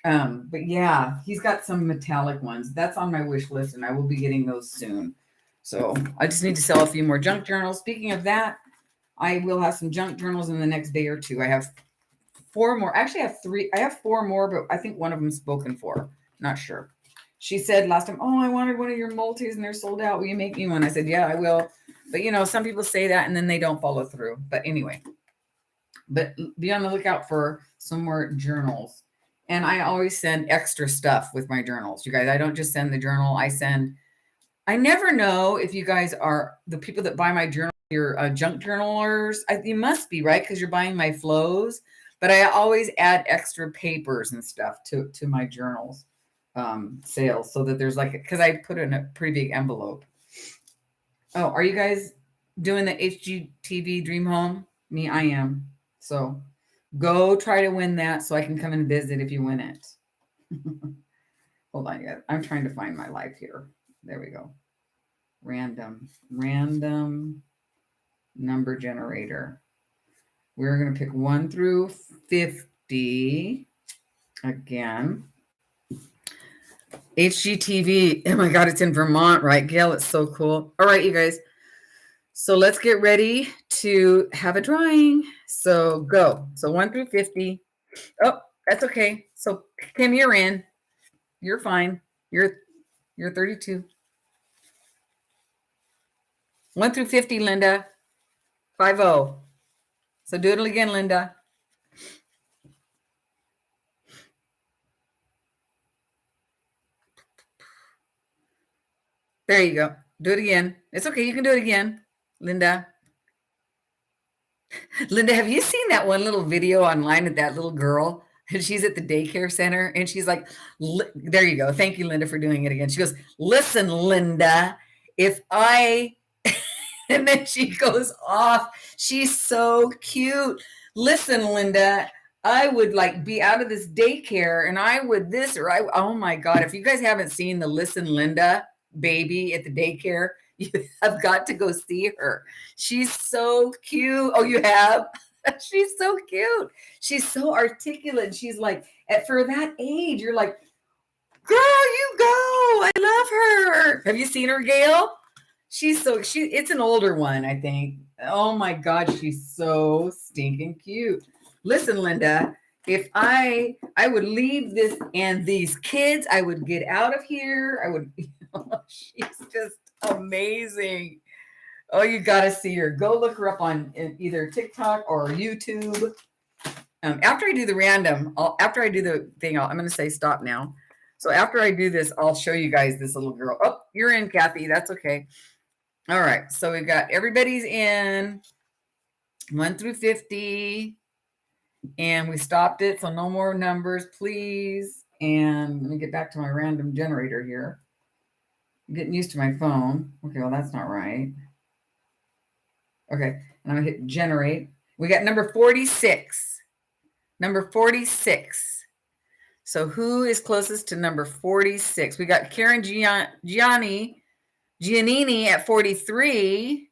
But yeah, he's got some metallic ones. That's on my wish list, and I will be getting those soon. So I just need to sell a few more junk journals. Speaking of that, I will have some junk journals in the next day or two. I have 4 more. Actually, I have 3. I have 4 more, but I think one of them is spoken for. Not sure. She said last time, oh, I wanted one of your multis and they're sold out. Will you make me one? I said, yeah, I will. But, some people say that and then they don't follow through. But anyway, be on the lookout for some more journals. And I always send extra stuff with my journals. You guys, I don't just send the journal. I never know if you guys are the people that buy my journal, you're junk journalers. You must be, right? Because you're buying my flows. But I always add extra papers and stuff to my journals sales so that there's because I put it in a pretty big envelope. Oh, are you guys doing the HGTV Dream Home? Me, I am. So go try to win that so I can come and visit if you win it. Hold on, guys. I'm trying to find my life here. There we go. Random number generator. We're going to pick 1 through 50 again. HGTV. Oh my God, it's in Vermont, right, Gail? It's so cool. All right, you guys. So let's get ready to have a drawing. So go. So 1 through 50. Oh, that's okay. So Kim, you're in. You're fine. You're 32. 1 through 50, Linda. 50. So do it again, Linda. There you go. Do it again. It's okay. You can do it again, Linda. Linda, have you seen that one little video online of that little girl? And she's at the daycare center and she's like, there you go. Thank you, Linda, for doing it again. She goes, listen, Linda, if I, and then she goes off. She's so cute. Listen, Linda, I would be out of this daycare and I would this or oh my God. If you guys haven't seen the Listen, Linda baby at the daycare, you have got to go see her. She's so cute. Oh, you have? She's so cute. She's so articulate. She's for that age, you're like, girl, you go. I love her. Have you seen her, Gail? It's an older one, I think. Oh my God, she's so stinking cute. Listen, Linda, if I would leave this and these kids, I would get out of here. I would, she's just amazing. Oh, you got to see her. Go look her up on either TikTok or YouTube. After I do the random, after I do the thing, I'm going to say stop now. So after I do this, I'll show you guys this little girl. Oh, you're in, Kathy. That's okay. All right. So we've got everybody's in 1 through 50. And we stopped it, so no more numbers, please. And let me get back to my random generator here. I'm getting used to my phone. Okay, well, that's not right. Okay, and I'm gonna hit generate. We got number 46. Number 46. So who is closest to number 46? We got Karen Giannini at 43.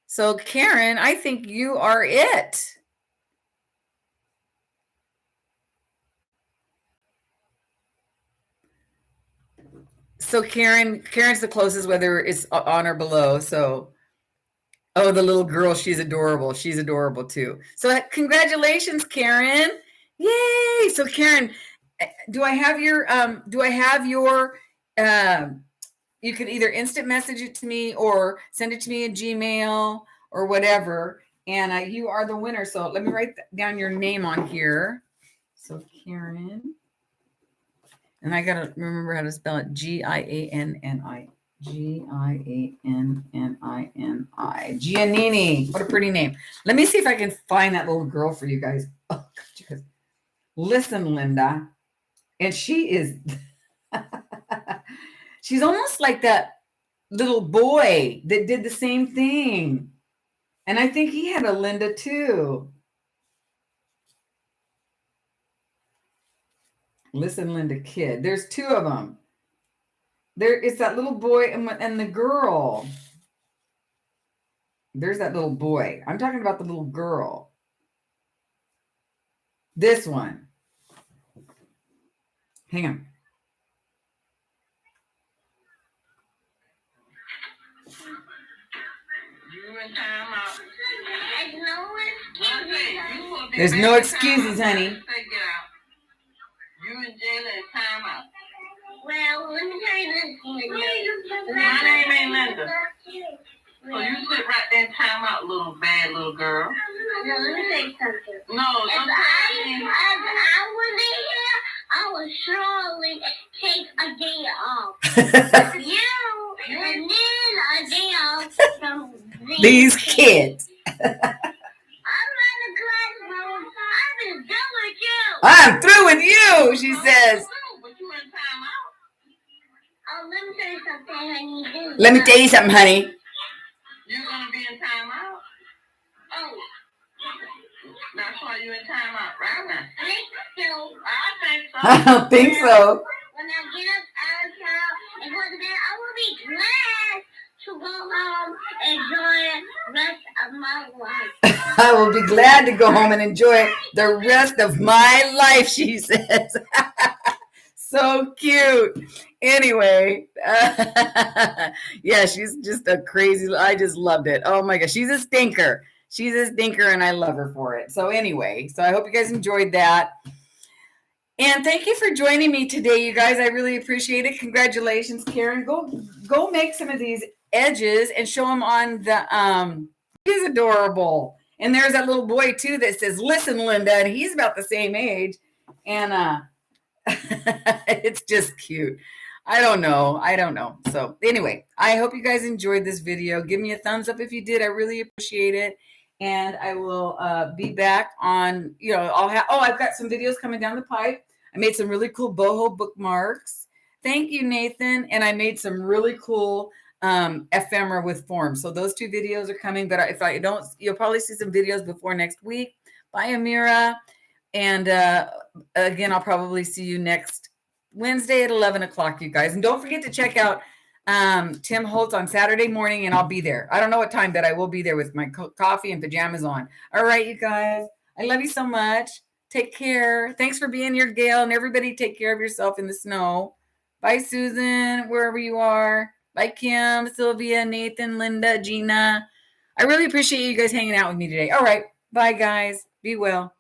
So Karen, I think you are it. So Karen's the closest, whether it's on or below. So, oh, the little girl, she's adorable. She's adorable too. So congratulations, Karen. Yay. So Karen, do I have your, you can either instant message it to me or send it to me in Gmail or whatever. And you are the winner. So let me write down your name on here. So Karen. And I got to remember how to spell it. Giannini. Giannini. Giannini. What a pretty name. Let me see if I can find that little girl for you guys. Oh, God, you guys. Listen, Linda. And she is, she's almost like that little boy that did the same thing. And I think he had a Linda too. Listen, Linda kid. There's two of them. There is that little boy and the girl. There's that little boy. I'm talking about the little girl. This one. Hang on. There's no excuses, honey. You and Jayla in timeout. Well, let me tell you this. My name ain't Linda. So you sit right there in timeout, little bad little girl. No, let me say something. No, don't if I was in here, I would surely take a day off. you and then a day off from these kids. I'm through with you, she says. Oh, let me tell you something, honey. Let me tell you something, honey. You're going to be in timeout? Oh. That's why you're in timeout right now. I think so. I think so. I don't think so. When I get up out of town and go to bed, I will be glad to go home and enjoy the rest of my life. I will be glad to go home and enjoy the rest of my life, she says. So cute. Anyway, yeah, she's just a crazy, I just loved it. Oh my gosh, she's a stinker. She's a stinker and I love her for it. So anyway, so I hope you guys enjoyed that. And thank you for joining me today, you guys. I really appreciate it. Congratulations, Karen. Go make some of these edges and show them on the, he's adorable. And there's that little boy too that says, listen, Linda, and he's about the same age. And it's just cute. I don't know. So anyway, I hope you guys enjoyed this video. Give me a thumbs up if you did. I really appreciate it. And I will be back on, I've got some videos coming down the pipe. I made some really cool boho bookmarks. Thank you, Nathan. And I made some really cool ephemera with forms. So those two videos are coming. But if I don't, you'll probably see some videos before next week. Bye, Amira. And again, I'll probably see you next Wednesday at 11 o'clock, you guys. And don't forget to check out Tim Holtz on Saturday morning, and I'll be there. I don't know what time, but I will be there with my coffee and pajamas on. All right, you guys. I love you so much. Take care. Thanks for being here, Gail. And everybody take care of yourself in the snow. Bye, Susan, wherever you are. Bye, Kim, Sylvia, Nathan, Linda, Gina. I really appreciate you guys hanging out with me today. All right. Bye, guys. Be well.